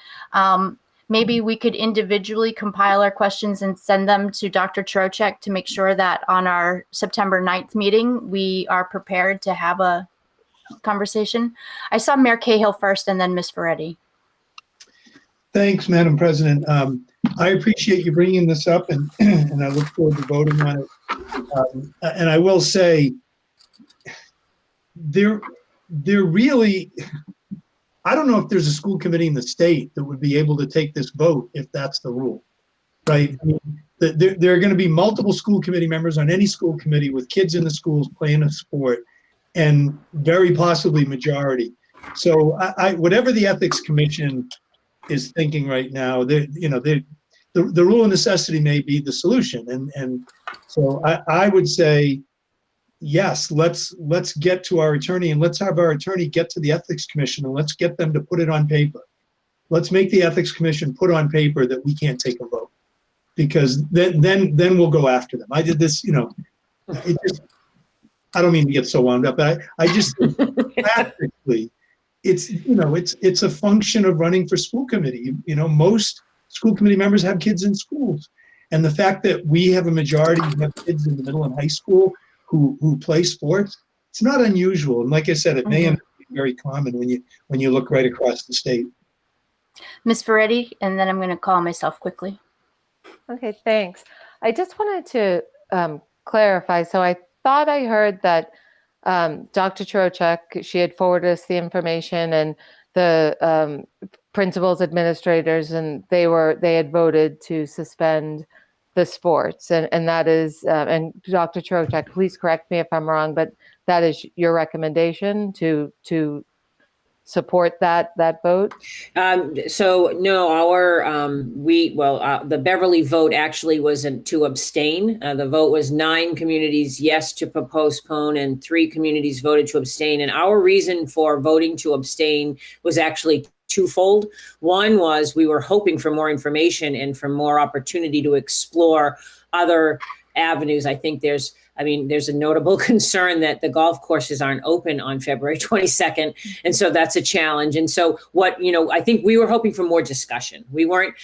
maybe we could individually compile our questions and send them to Dr. Trocek to make sure that on our September 9th meeting, we are prepared to have a conversation. I saw Mayor Cahill first and then Ms. Ferretti. Thanks, Madam President. I appreciate you bringing this up, and I look forward to voting on it. And I will say, there really, I don't know if there's a school committee in the state that would be able to take this vote if that's the rule, right? I mean, there are going to be multiple school committee members on any school committee with kids in the schools playing a sport, and very possibly majority. So whatever the Ethics Commission is thinking right now, the rule of necessity may be the solution. And so I would say, yes, let's get to our attorney, and let's have our attorney get to the Ethics Commission, and let's get them to put it on paper. Let's make the Ethics Commission put on paper that we can't take a vote, because then we'll go after them. I did this, it just, I don't mean to get so wound up, but I just think practically it's, it's a function of running for school committee. Most school committee members have kids in schools. And the fact that we have a majority of kids in the middle and high school who play sports, it's not unusual. And like I said, it may end up being very common when you look right across the state. Ms. Ferretti, and then I'm going to call myself quickly. Okay, thanks. I just wanted to clarify. So I thought I heard that Dr. Trocheck, she had forwarded us the information, and the principals, administrators, and they had voted to suspend the sports, and that is, and Dr. Trocheck, please correct me if I'm wrong, but that is your recommendation to support that vote? So no, the Beverly vote actually wasn't to abstain. The vote was 9 communities yes to postpone, and 3 communities voted to abstain. And our reason for voting to abstain was actually twofold. One was we were hoping for more information and for more opportunity to explore other avenues. I think there's a notable concern that the golf courses aren't open on February 22nd. And so that's a challenge. And so I think we were hoping for more discussion. We weren't,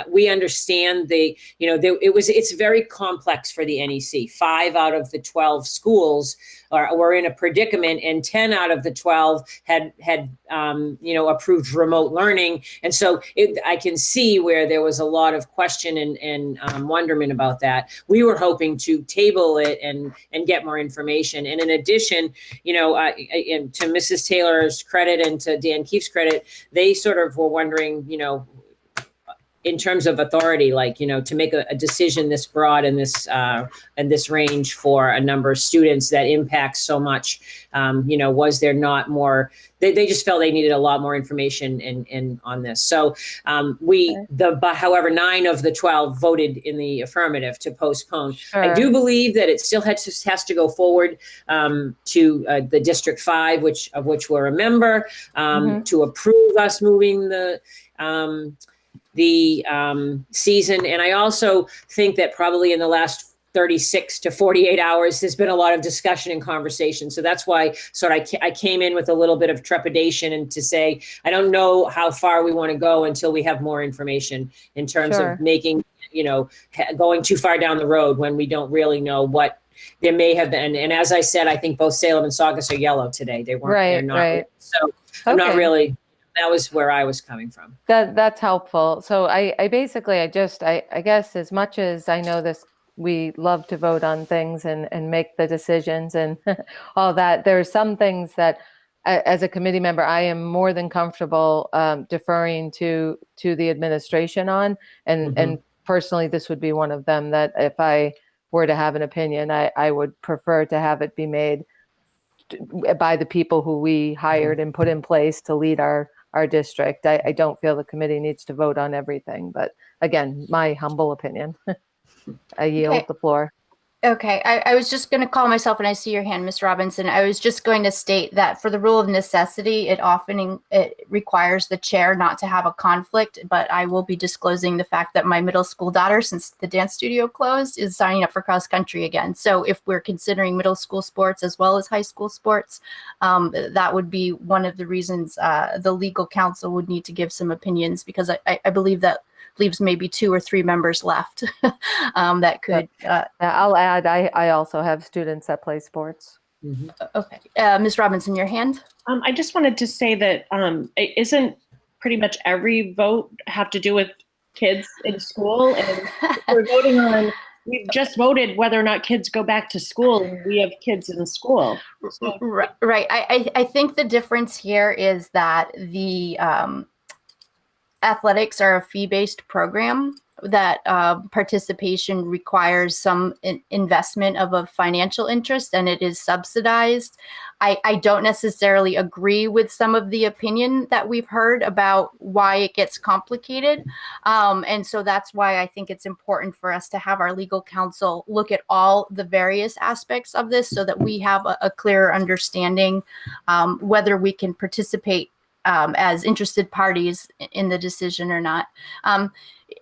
we understand it's very complex for the NEC. 5 out of the 12 schools were in a predicament, and 10 out of the 12 had approved remote learning. And so I can see where there was a lot of question and wonderment about that. We were hoping to table it and get more information. And in addition, and to Mrs. Taylor's credit and to Dan Keefe's credit, they sort of were wondering, in terms of authority, to make a decision this broad and this range for a number of students that impacts so much, was there not more? They just felt they needed a lot more information on this. So however, 9 of the 12 voted in the affirmative to postpone. Sure. I do believe that it still has to go forward to the District 5, of which we're a member, to approve us moving the season. And I also think that probably in the last 36 to 48 hours, there's been a lot of discussion and conversation. So that's why I came in with a little bit of trepidation and to say, I don't know how far we want to go until we have more information in terms of making, going too far down the road when we don't really know what there may have been. And as I said, I think both Salem and Saugus are yellow today. They weren't, they're not. Right. So I'm not really, that was where I was coming from. That's helpful. So I guess as much as I know this, we love to vote on things and make the decisions and all that. There are some things that, as a committee member, I am more than comfortable deferring to the administration on. And personally, this would be one of them that if I were to have an opinion, I would prefer to have it be made by the people who we hired and put in place to lead our district. I don't feel the committee needs to vote on everything, but again, my humble opinion. I yield the floor. Okay, I was just going to call myself, and I see your hand, Ms. Robinson. I was just going to state that for the rule of necessity, it requires the chair not to have a conflict, but I will be disclosing the fact that my middle school daughter, since the dance studio closed, is signing up for cross country again. So if we're considering middle school sports as well as high school sports, that would be one of the reasons the legal counsel would need to give some opinions, because I believe that leaves maybe 2 or 3 members left that could. I'll add, I also have students that play sports. Okay. Ms. Robinson, your hand? I just wanted to say that isn't pretty much every vote have to do with kids in school? And we've just voted whether or not kids go back to school, and we have kids in school. So. Right. I think the difference here is that the athletics are a fee-based program, that participation requires some investment of a financial interest, and it is subsidized. I don't necessarily agree with some of the opinion that we've heard about why it gets complicated. And so that's why I think it's important for us to have our legal counsel look at all the various aspects of this so that we have a clearer understanding whether we can participate as interested parties in the decision or not.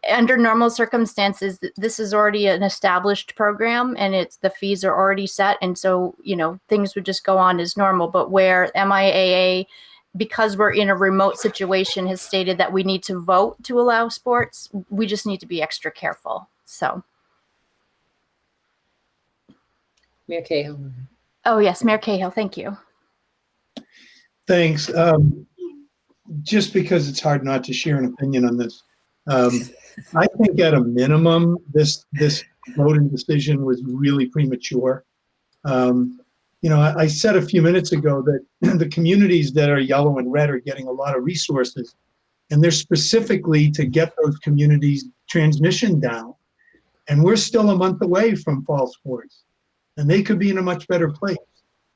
Under normal circumstances, this is already an established program, and the fees are already set, and so things would just go on as normal. But where MIAA because we're in a remote situation, has stated that we need to vote to allow sports. We just need to be extra careful. So. Mayor Cahill. Oh, yes, Mayor Cahill, thank you. Thanks. Just because it's hard not to share an opinion on this. I think at a minimum, this voting decision was really premature. I said a few minutes ago that the communities that are yellow and red are getting a lot of resources, and they're specifically to get those communities' transmission down. And we're still a month away from fall sports, and they could be in a much better place.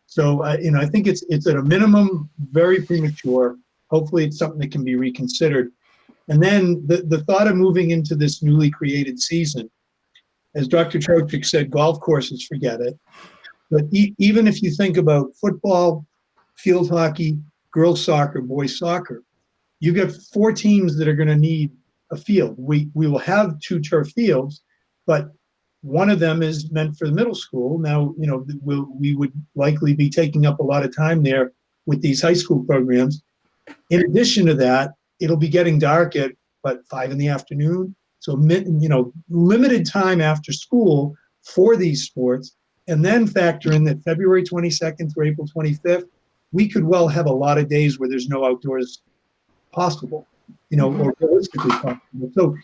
So, I think it's at a minimum very premature. Hopefully it's something that can be reconsidered. And then the thought of moving into this newly created season, as Dr. Trochik said, golf courses, forget it. But even if you think about football, field hockey, girls soccer, boys soccer, you get 4 teams that are going to need a field. We will have 2 turf fields, but one of them is meant for the middle school. Now, we would likely be taking up a lot of time there with these high school programs. In addition to that, it'll be getting dark at 5 in the afternoon. So, limited time after school for these sports. And then factor in that February 22nd through April 25th, we could well have a lot of days where there's no outdoors possible, or realistically possible. So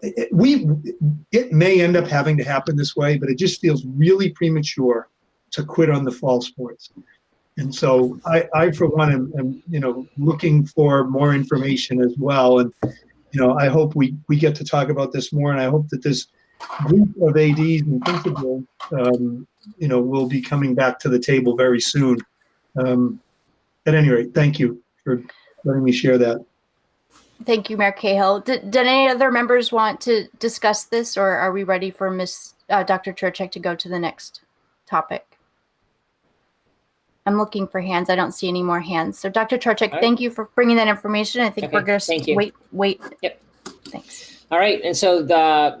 it may end up having to happen this way, but it just feels really premature to quit on the fall sports. And so I for one, am looking for more information as well. And, I hope we get to talk about this more. And I hope that this group of ADs and principals, will be coming back to the table very soon. At any rate, thank you for letting me share that. Thank you, Mayor Cahill. Did any other members want to discuss this, or are we ready for Dr. Trochik to go to the next topic? I'm looking for hands. I don't see any more hands. So Dr. Trochik, thank you for bringing that information. I think we're going to wait. Yep. Thanks. All right, and so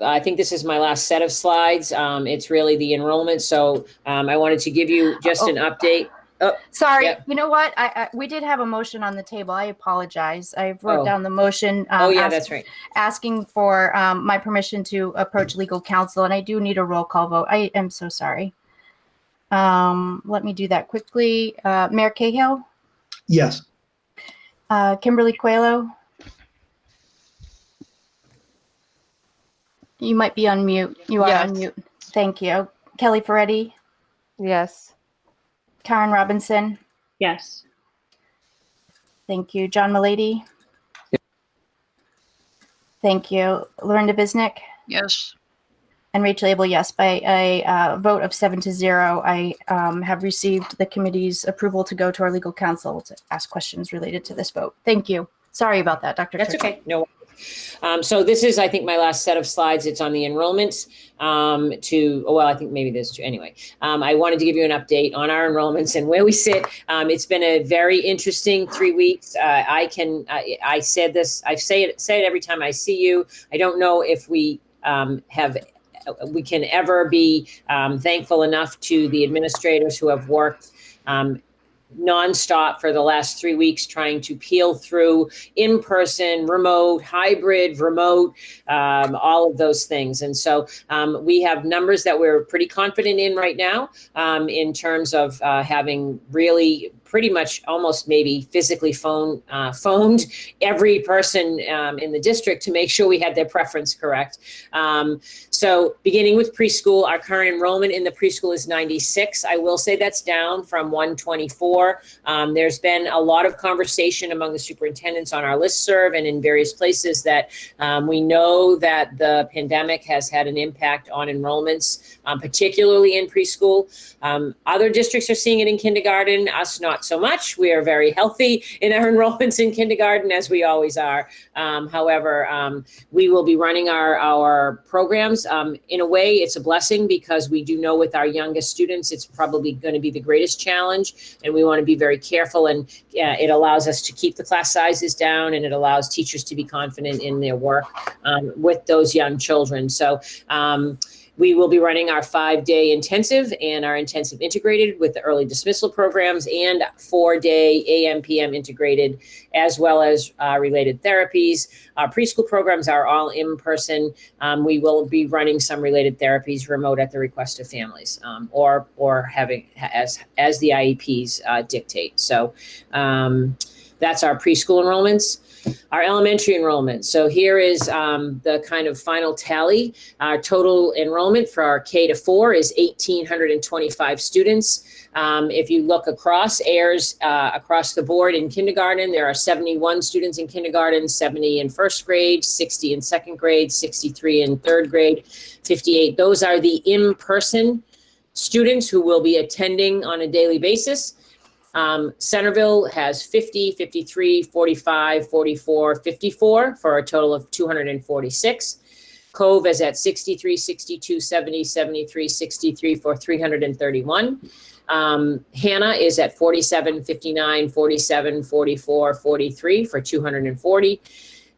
I think this is my last set of slides. It's really the enrollment. So I wanted to give you just an update. Oh, sorry. Yep. You know what? We did have a motion on the table. I apologize. I wrote down the motion. That's right. Asking for my permission to approach legal counsel, and I do need a roll call vote. I am so sorry. Let me do that quickly. Mayor Cahill? Yes. Kimberly Coelho? You might be on mute. You are on mute. Thank you. Kelly Ferretti? Yes. Karen Robinson? Yes. Thank you. John Malady? Thank you. Lauren DeVisnik? Yes. And Rachel Abel, yes. By a vote of 7-0, I have received the committee's approval to go to our legal counsel to ask questions related to this vote. Thank you. Sorry about that, Dr. That's Churchill. okay. No. So this is, I think, my last set of slides. It's on the enrollments I think maybe there's 2. Anyway, I wanted to give you an update on our enrollments and where we sit. It's been a very interesting 3 weeks. I said this, I say it every time I see you. I don't know if we can ever be thankful enough to the administrators who have worked nonstop for the last 3 weeks trying to peel through in-person, remote, hybrid, remote, all of those things. And so we have numbers that we're pretty confident in right now in terms of having really pretty much almost maybe physically phoned every person in the district to make sure we had their preference correct. So beginning with preschool, our current enrollment in the preschool is 96. I will say that's down from 124. There's been a lot of conversation among the superintendents on our listserv and in various places that we know that the pandemic has had an impact on enrollments, particularly in preschool. Other districts are seeing it in kindergarten, us not so much. We are very healthy in our enrollments in kindergarten, as we always are. However, we will be running our programs. In a way, it's a blessing because we do know with our youngest students, it's probably going to be the greatest challenge, and we want to be very careful. And it allows us to keep the class sizes down, and it allows teachers to be confident in their work with those young children. So We will be running our 5-day intensive and our intensive integrated with the early dismissal programs and 4-day AM PM integrated, as well as related therapies. Our preschool programs are all in person. We will be running some related therapies remote at the request of families, or having as the IEPs dictate. So that's our preschool enrollments. Our elementary enrollment. So here is the kind of final tally. Our total enrollment for our K to 4 is 1,825 students. If you look across AIRS, across the board in kindergarten, there are 71 students in kindergarten, 70 in first grade, 60 in second grade, 63 in third grade, 58. Those are the in-person students who will be attending on a daily basis. Centerville has 50, 53, 45, 44, 54 for a total of 246. Cove is at 63, 62, 70, 73, 63 for 331. Hannah is at 47, 59, 47, 44, 43 for 240.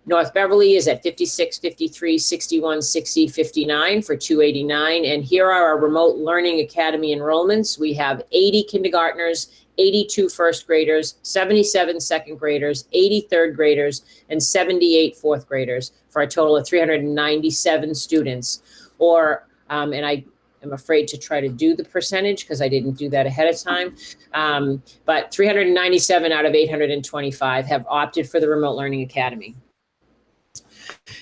North Beverly is at 56, 53, 61, 60, 59 for 289. And here are our remote learning academy enrollments. We have 80 kindergartners, 82 first graders, 77 second graders, 80 third graders, and 78 fourth graders for a total of 397 students. Or, and I am afraid to try to do the percentage because I didn't do that ahead of time. But 397 out of 825 have opted for the remote learning academy.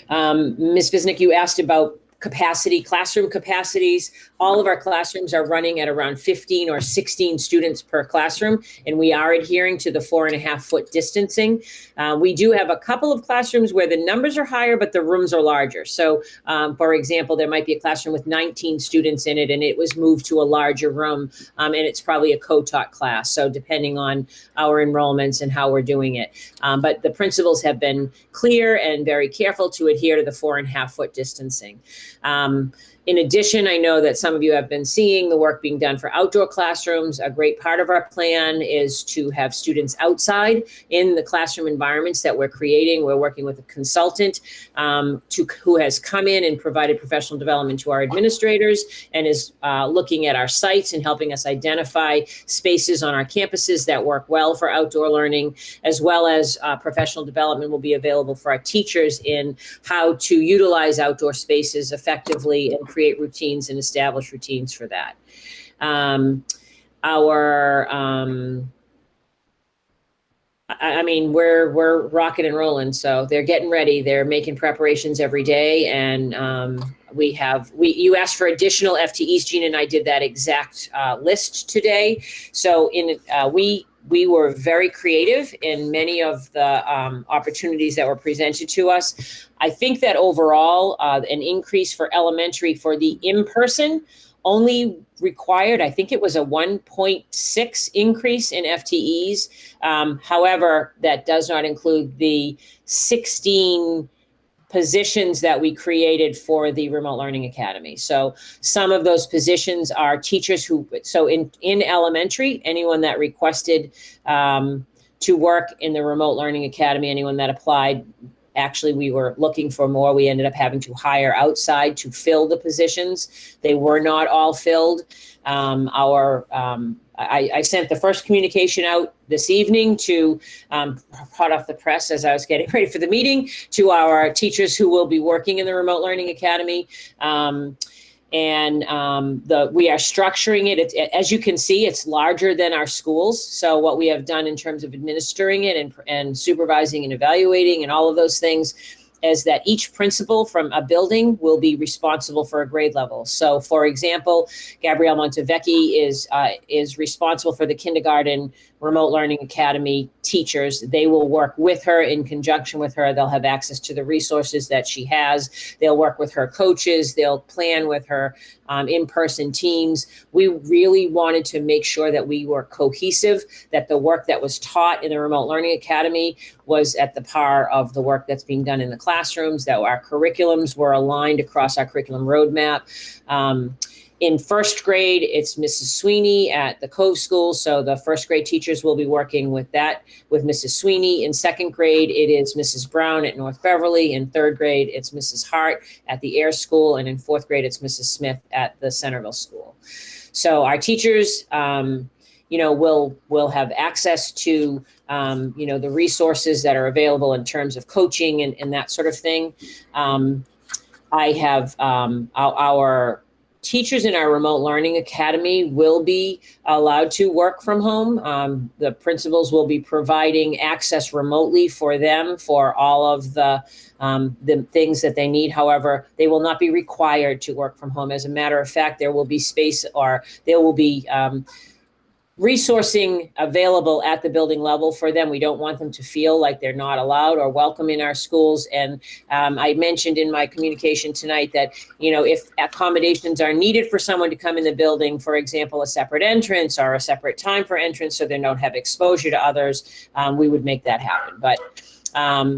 Ms. Visnick, you asked about capacity, classroom capacities. All of our classrooms are running at around 15 or 16 students per classroom, and we are adhering to the 4.5-foot distancing. We do have a couple of classrooms where the numbers are higher, but the rooms are larger. So, for example, there might be a classroom with 19 students in it, and it was moved to a larger room, and it's probably a co-taught class. So depending on our enrollments and how we're doing it. But the principals have been clear and very careful to adhere to the 4.5-foot distancing. In addition, I know that some of you have been seeing the work being done for outdoor classrooms. A great part of our plan is to have students outside in the classroom environments that we're creating. We're working with a consultant who has come in and provided professional development to our administrators and is looking at our sites and helping us identify spaces on our campuses that work well for outdoor learning, as well as professional development will be available for our teachers in how to utilize outdoor spaces effectively and create routines and establish routines for that. We're rocking and rolling. So they're getting ready. They're making preparations every day. And you asked for additional FTEs, Gina, and I did that exact list today. So we were very creative in many of the opportunities that were presented to us. I think that overall, an increase for elementary for the in-person only required, I think it was a 1.6 increase in FTEs. However, that does not include the 16 positions that we created for the Remote Learning Academy. So some of those positions are teachers so in elementary, anyone that requested to work in the Remote Learning Academy, anyone that applied, actually, we were looking for more. We ended up having to hire outside to fill the positions. They were not all filled. I sent the first communication out this evening to hot off the press as I was getting ready for the meeting to our teachers who will be working in the Remote Learning Academy. We are structuring it. As you can see, it's larger than our schools. So what we have done in terms of administering it and supervising and evaluating and all of those things is that each principal from a building will be responsible for a grade level. So for example, Gabrielle Montevecchi is responsible for the kindergarten Remote Learning Academy teachers. They will work with her in conjunction with her. They'll have access to the resources that she has. They'll work with her coaches. They'll plan with her in-person teams. We really wanted to make sure that we were cohesive, that the work that was taught in the Remote Learning Academy was at the par of the work that's being done in the classrooms, that our curriculums were aligned across our curriculum roadmap. In first grade, it's Mrs. Sweeney at the Cove School. So the first grade teachers will be working with Mrs. Sweeney. In second grade, it is Mrs. Brown at North Beverly. In third grade, it's Mrs. Hart at the Air School. And in fourth grade, it's Mrs. Smith at the Centerville School. So our teachers, will have access to, the resources that are available in terms of coaching and that sort of thing. I have our teachers in our remote learning academy will be allowed to work from home. The principals will be providing access remotely for them for all of the things that they need. However, they will not be required to work from home. As a matter of fact, there will be space, or there will be resourcing available at the building level for them. We don't want them to feel like they're not allowed or welcome in our schools. And I mentioned in my communication tonight that, if accommodations are needed for someone to come in the building, for example, a separate entrance or a separate time for entrance so they don't have exposure to others, we would make that happen. But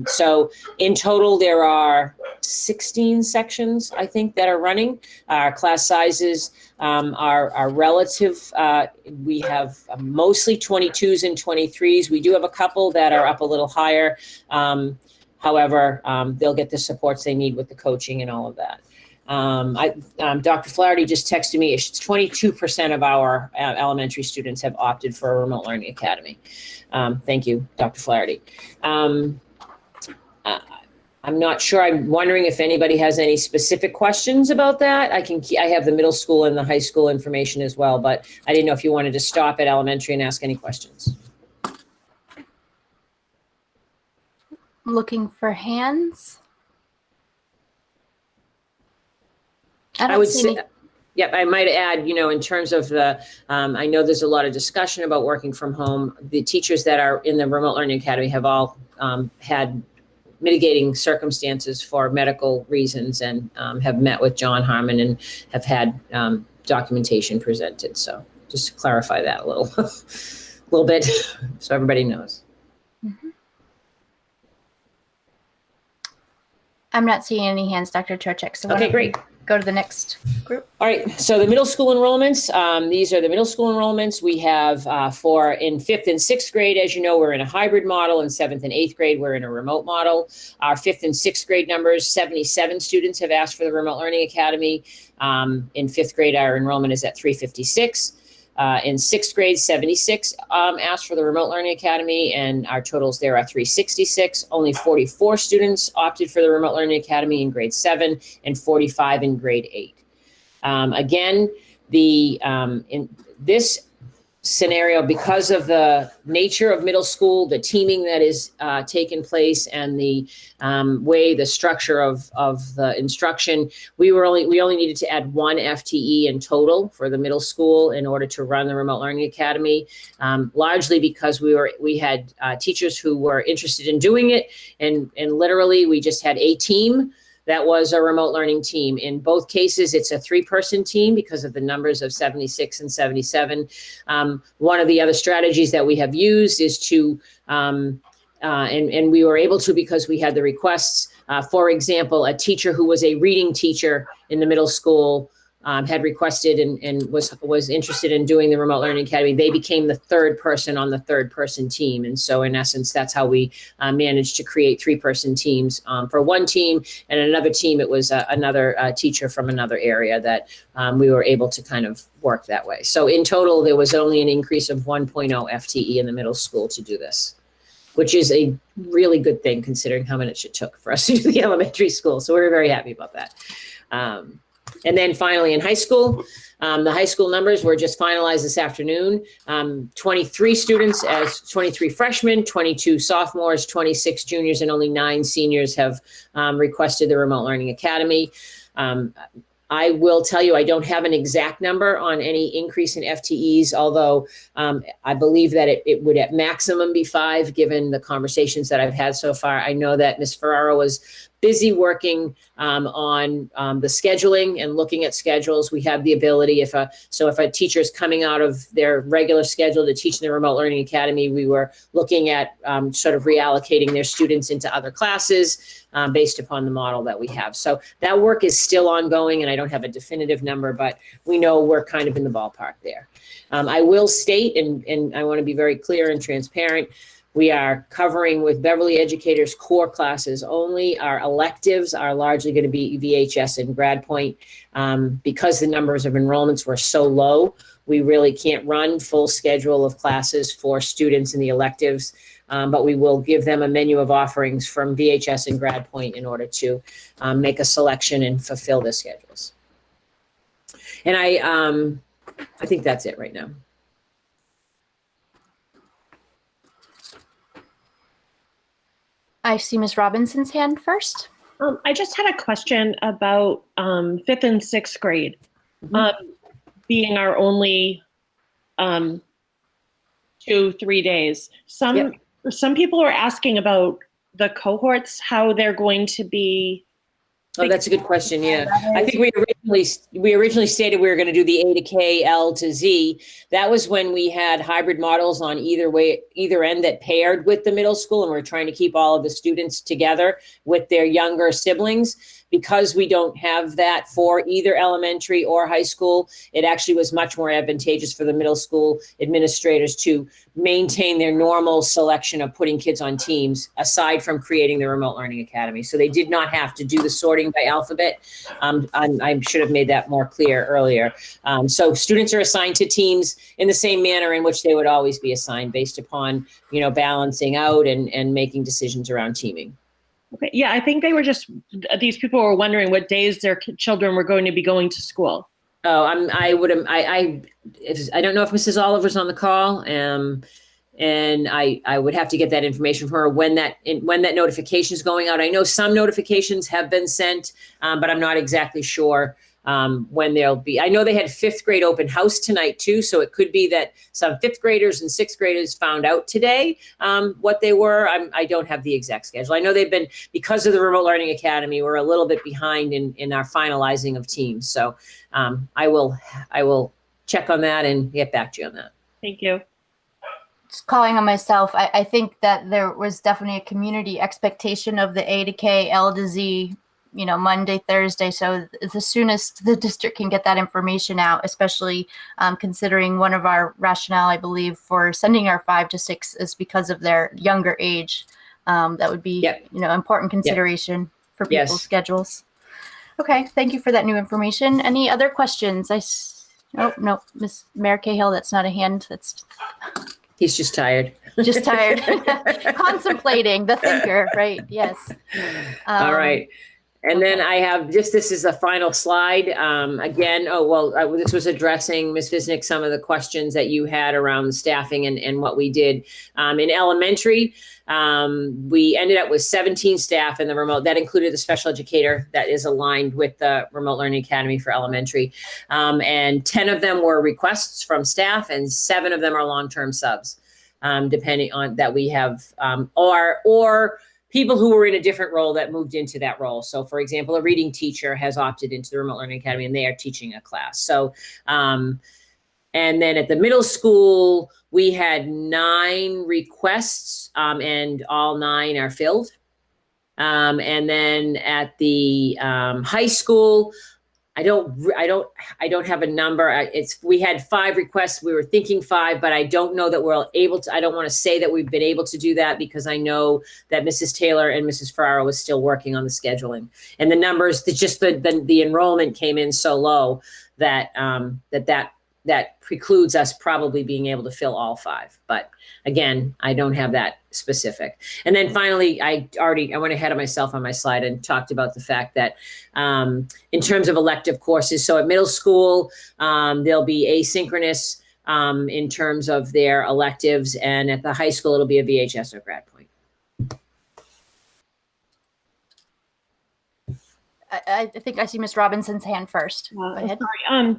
so in total, there are 16 sections, I think, that are running. Our class sizes are relative. We have mostly 22s and 23s. We do have a couple that are up a little higher. However, they'll get the supports they need with the coaching and all of that. Dr. Flaherty just texted me, 22% of our elementary students have opted for a remote learning academy. Thank you, Dr. Flaherty. I'm not sure. I'm wondering if anybody has any specific questions about that. I have the middle school and the high school information as well, but I didn't know if you wanted to stop at elementary and ask any questions. Looking for hands. I would say, yep, I might add, in terms of the, I know there's a lot of discussion about working from home. The teachers that are in the Remote Learning Academy have all had mitigating circumstances for medical reasons and have met with John Harmon and have had documentation presented. So just to clarify that a little bit so everybody knows. Mm-hmm. I'm not seeing any hands, Dr. Turchek. So okay, great. Go to the next group. All right, so the middle school enrollments, these are the middle school enrollments. We have for in 5th and 6th grade, as you know, we're in a hybrid model. In 7th and 8th grade, we're in a remote model. Our 5th and 6th grade numbers, 77 students have asked for the Remote Learning Academy. In 5th grade, our enrollment is at 356. In 6th grade, 76 asked for the Remote Learning Academy, and our totals there are 366. Only 44 students opted for the Remote Learning Academy in grade 7 and 45 in grade 8. Again, in this scenario, because of the nature of middle school, the teaming that is taken place, and the structure of the instruction, we only needed to add 1 FTE in total for the middle school in order to run the Remote Learning Academy, largely because we had teachers who were interested in doing it, and literally we just had a team that was a remote learning team. In both cases, it's a 3-person team because of the numbers of 76 and 77. One of the other strategies that we have used is to, and we were able to because we had the requests. For example, a teacher who was a reading teacher in the middle school had requested and was interested in doing the Remote Learning Academy. They became the 3rd person on the 3rd-person team. And so in essence, that's how we managed to create 3-person teams. For one team and another team, it was another teacher from another area that we were able to kind of work that way. So in total, there was only an increase of 1.0 FTE in the middle school to do this, which is a really good thing considering how much it took for us to do the elementary school. So we're very happy about that. And then finally in high school, the high school numbers were just finalized this afternoon. 23 students as 23 freshmen, 22 sophomores, 26 juniors, and only 9 seniors have requested the Remote Learning Academy. I will tell you, I don't have an exact number on any increase in FTEs, although I believe that it would at maximum be 5, given the conversations that I've had so far. I know that Ms. Ferraro was busy working on the scheduling and looking at schedules. We have the ability, if a teacher is coming out of their regular schedule to teach in the Remote Learning Academy, we were looking at sort of reallocating their students into other classes based upon the model that we have. So that work is still ongoing, and I don't have a definitive number, but we know we're kind of in the ballpark there. I will state, and I want to be very clear and transparent, we are covering with Beverly educators core classes only. Our electives are largely going to be VHS and GradPoint. Because the numbers of enrollments were so low, we really can't run full schedule of classes for students in the electives, but we will give them a menu of offerings from VHS and GradPoint in order to make a selection and fulfill their schedules. And I think that's it right now. I see Ms. Robinson's hand first. I just had a question about 5th and 6th grade being our only 2-3 days. Some people are asking about the cohorts, how they're going to be. Oh, that's a good question. Yeah, I think we originally stated we were going to do the A to K, L to Z. That was when we had hybrid models on either end that paired with the middle school, and we're trying to keep all of the students together with their younger siblings. Because we don't have that for either elementary or high school, it actually was much more advantageous for the middle school administrators to maintain their normal selection of putting kids on teams, aside from creating the Remote Learning Academy. So they did not have to do the sorting by alphabet. I should have made that more clear earlier. So students are assigned to teams in the same manner in which they would always be assigned, based upon, balancing out and making decisions around teaming. Okay. Yeah, I think these people were wondering what days their children were going to be going to school. Oh, I don't know if Mrs. Oliver's on the call, and I would have to get that information from her when that notification is going out. I know some notifications have been sent, but I'm not exactly sure when they'll be. I know they had 5th grade open house tonight too, so it could be that some 5th graders and 6th graders found out today what they were. I don't have the exact schedule. I know they've been, because of the Remote Learning Academy, we're a little bit behind in our finalizing of teams. So I will check on that and get back to you on that. Thank you. Just calling on myself, I think that there was definitely a community expectation of the A to K, L to Z, Monday, Thursday. So the soonest the district can get that information out, especially considering one of our rationale, I believe, for sending our 5 to 6 is because of their younger age. That would be, important consideration for people's schedules. Okay, thank you for that new information. Any other questions? No, Ms. Mayor Cahill, that's not a hand. He's just tired. Just tired. Contemplating, the thinker, right? Yes. All right. And then I have this is the final slide. Again, this was addressing, Ms. Visnick, some of the questions that you had around the staffing and what we did. In elementary, we ended up with 17 staff in the remote. That included the special educator that is aligned with the Remote Learning Academy for elementary. And 10 of them were requests from staff, and 7 of them are long-term subs, depending on that we have, or people who were in a different role that moved into that role. So for example, a reading teacher has opted into the Remote Learning Academy and they are teaching a class. So, and then at the middle school, we had 9 requests and all 9 are filled. And then at the high school, I don't have a number. We had 5 requests. We were thinking 5, but I don't know that we're able to. I don't want to say that we've been able to do that because I know that Mrs. Taylor and Mrs. Ferraro was still working on the scheduling, and the numbers. The enrollment came in so low that that precludes us probably being able to fill all 5. But again, I don't have that specific. And then finally, I went ahead of myself on my slide and talked about the fact that in terms of elective courses, so at middle school, they'll be asynchronous in terms of their electives, and at the high school, it'll be a VHS or GradPoint. I think I see Ms. Robinson's hand first. Go ahead. Sorry.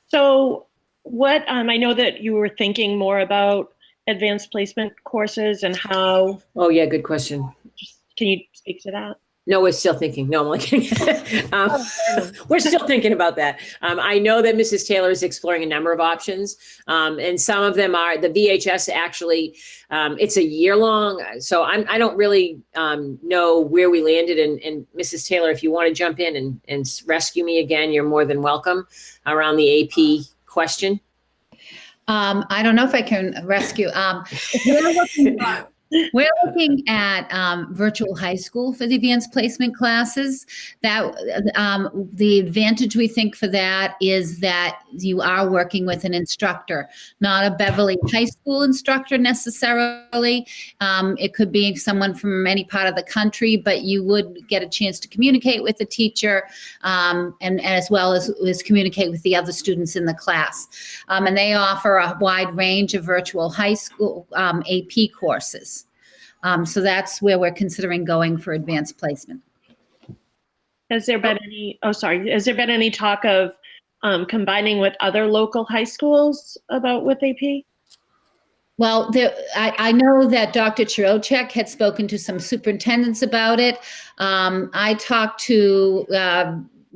So what, I know that you were thinking more about advanced placement courses and how. Oh yeah, good question. Can you speak to that? No, we're still thinking. No, I'm only kidding. We're still thinking about that. I know that Mrs. Taylor is exploring a number of options, and some of them are the VHS. Actually, it's a year long, so I don't really know where we landed. And Mrs. Taylor, if you want to jump in and rescue me again, you're more than welcome around the AP question. I don't know if I can rescue. We're looking at virtual high school for the advanced placement classes. That the advantage we think for that is that you are working with an instructor, not a Beverly High School instructor necessarily. It could be someone from any part of the country, but you would get a chance to communicate with the teacher and as well as communicate with the other students in the class. And they offer a wide range of virtual high school AP courses. So that's where we're considering going for advanced placement. Has there been any talk of combining with other local high schools with AP? Well, I know that Dr. Chirochek had spoken to some superintendents about it. I talked to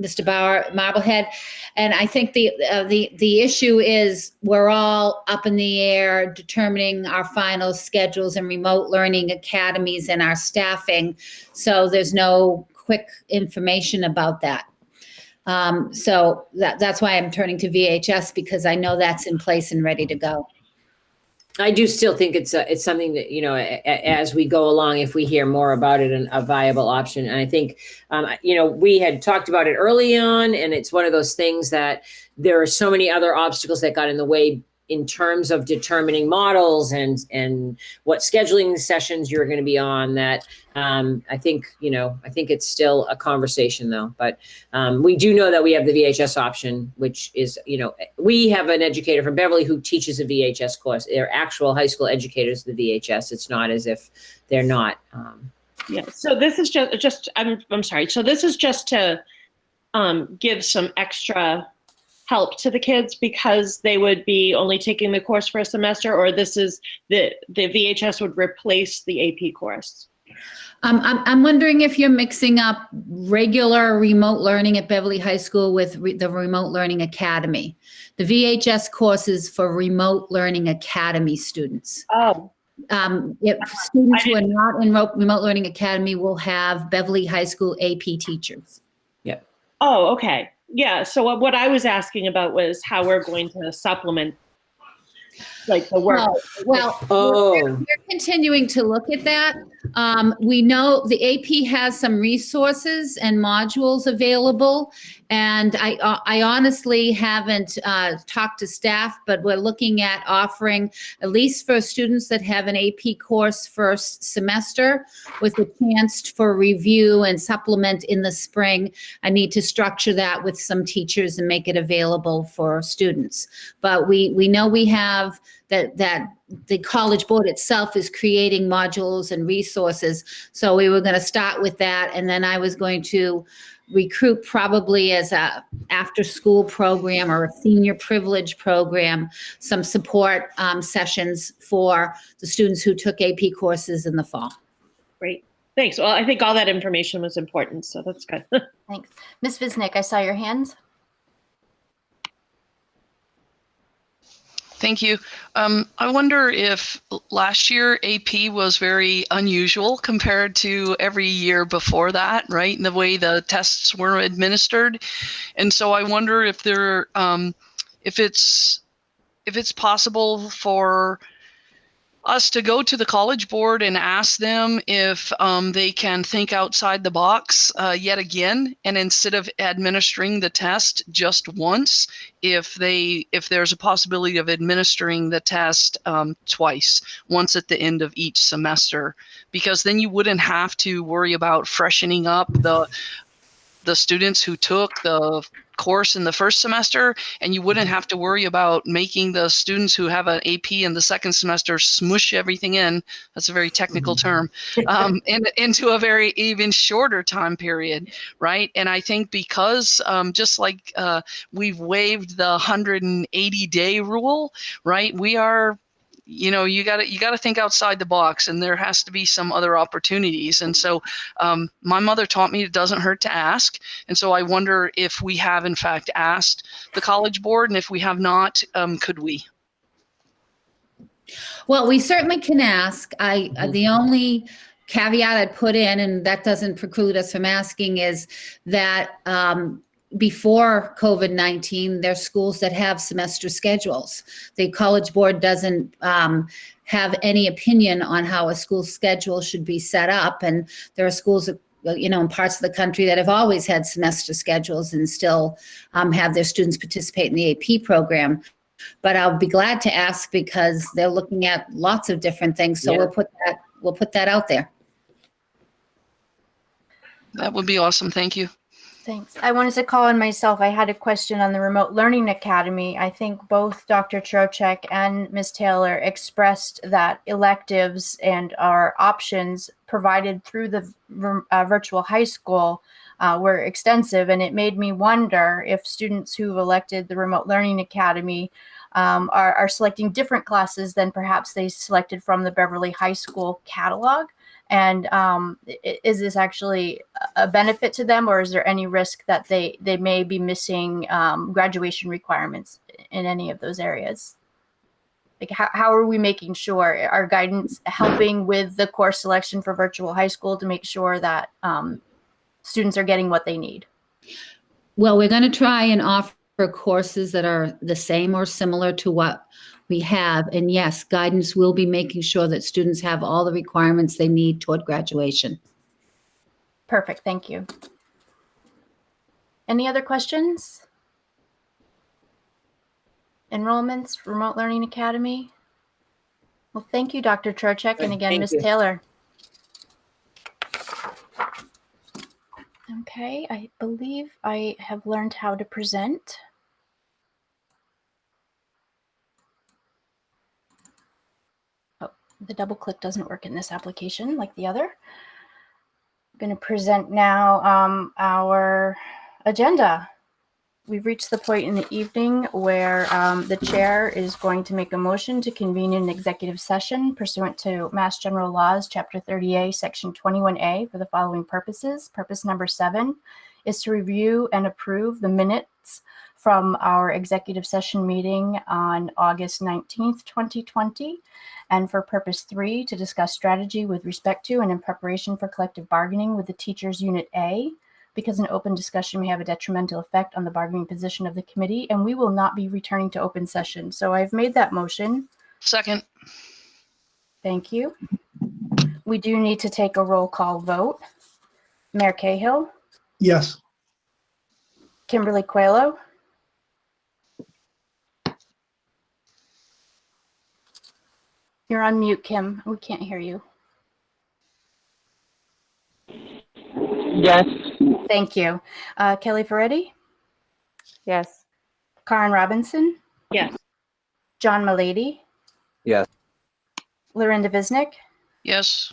Mr. Bauer, Marblehead, and I think the issue is we're all up in the air determining our final schedules and remote learning academies and our staffing. So there's no quick information about that. So that's why I'm turning to VHS, because I know that's in place and ready to go. I do still think it's something that, as we go along, if we hear more about it, a viable option. And I think, we had talked about it early on, and it's one of those things that there are so many other obstacles that got in the way in terms of determining models and what scheduling sessions you're going to be on, that I think it's still a conversation though. But we do know that we have the VHS option, which is, we have an educator from Beverly who teaches a VHS course. They're actual high school educators of the VHS. It's not as if they're not. Yeah. So this is I'm sorry. So this is just to give some extra help to the kids because they would be only taking the course for a semester, or this is the VHS would replace the AP course? I'm wondering if you're mixing up regular remote learning at Beverly High School with the Remote Learning Academy. The VHS course is for Remote Learning Academy students. Oh. If students who are not in Remote Learning Academy will have Beverly High School AP teachers. Yeah. Oh, okay. Yeah. So what I was asking about was how we're going to supplement like the work. We're continuing to look at that. We know the AP has some resources and modules available, and I honestly haven't talked to staff, but we're looking at offering, at least for students that have an AP course first semester, with a chance for review and supplement in the spring. I need to structure that with some teachers and make it available for students. But we know we have that the College Board itself is creating modules and resources. So we were going to start with that. And then I was going to recruit, probably as a after-school program or a senior privilege program, some support sessions for the students who took AP courses in the fall. Great. Thanks. Well, I think all that information was important, so that's good. Thanks. Ms. Visnick, I saw your hands. Thank you. I wonder if last year AP was very unusual compared to every year before that, right? And the way the tests were administered. And so I wonder if if it's possible for us to go to the College Board and ask them if they can think outside the box yet again, and instead of administering the test just once, if there's a possibility of administering the test twice, once at the end of each semester, because then you wouldn't have to worry about freshening up the students who took the course in the first semester, and you wouldn't have to worry about making the students who have an AP in the second semester smush everything in, that's a very technical term, into a very even shorter time period, right? And I think because just like we've waived the 180-day rule, right, we are you got to think outside the box, and there has to be some other opportunities. And so my mother taught me it doesn't hurt to ask. And so I wonder if we have in fact asked the College Board, and if we have not, could we? Well, we certainly can ask. The only caveat I'd put in, and that doesn't preclude us from asking, is that before COVID-19, there's schools that have semester schedules. The College Board doesn't have any opinion on how a school schedule should be set up. And there are schools that, in parts of the country that have always had semester schedules and still have their students participate in the AP program. But I'll be glad to ask, because they're looking at lots of different things. So Yeah. we'll put that out there. That would be awesome. Thank you. Thanks. I wanted to call on myself. I had a question on the Remote Learning Academy. I think both Dr. Trocek and Ms. Taylor expressed that electives and our options provided through the virtual high school were extensive, and it made me wonder if students who've elected the Remote Learning Academy are selecting different classes than perhaps they selected from the Beverly High School catalog. And is this actually a benefit to them, or is there any risk that they may be missing graduation requirements in any of those areas? Like, how are we making sure our guidance helping with the course selection for virtual high school to make sure that students are getting what they need? Well, we're going to try and offer courses that are the same or similar to what we have. And yes, guidance will be making sure that students have all the requirements they need toward graduation. Perfect. Thank you. Any other questions? Enrollments, Remote Learning Academy? Well, thank you, Dr. Trocek, and again, Thank Ms. you. Taylor. Okay, I believe I have learned how to present. Oh, the double click doesn't work in this application like the other. I'm going to present now our agenda. We've reached the point in the evening where the chair is going to make a motion to convene an executive session pursuant to Mass General Laws, Chapter 30A, Section 21A, for the following purposes. Purpose number 7 is to review and approve the minutes from our executive session meeting on August 19th, 2020. And for purpose 3, to discuss strategy with respect to and in preparation for collective bargaining with the Teachers Unit A, because an open discussion may have a detrimental effect on the bargaining position of the committee, and we will not be returning to open session. So I've made that motion. Second. Thank you. We do need to take a roll call vote. Mayor Cahill, Yes. Kimberly Coelho, you're on mute, Kim. We can't hear you. Yes. Thank you. Kelly Ferretti, Yes. Karen Robinson, Yes. John Malady, Yes. Lorinda Visnick, Yes.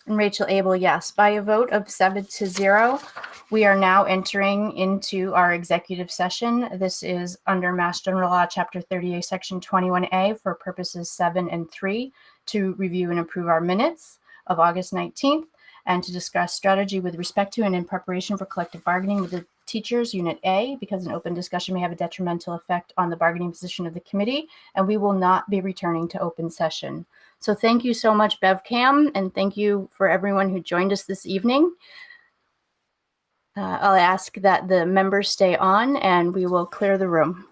and Rachel Abel, yes. By a vote of 7-0, we are now entering into our executive session. This is under Mass General Law, Chapter 38, Section 21A, for purposes 7 and 3, to review and approve our minutes of August 19th, and to discuss strategy with respect to and in preparation for collective bargaining with the Teachers Unit A, because an open discussion may have a detrimental effect on the bargaining position of the committee, and we will not be returning to open session. So thank you so much, BevCam, and thank you for everyone who joined us this evening. I'll ask that the members stay on, and we will clear the room.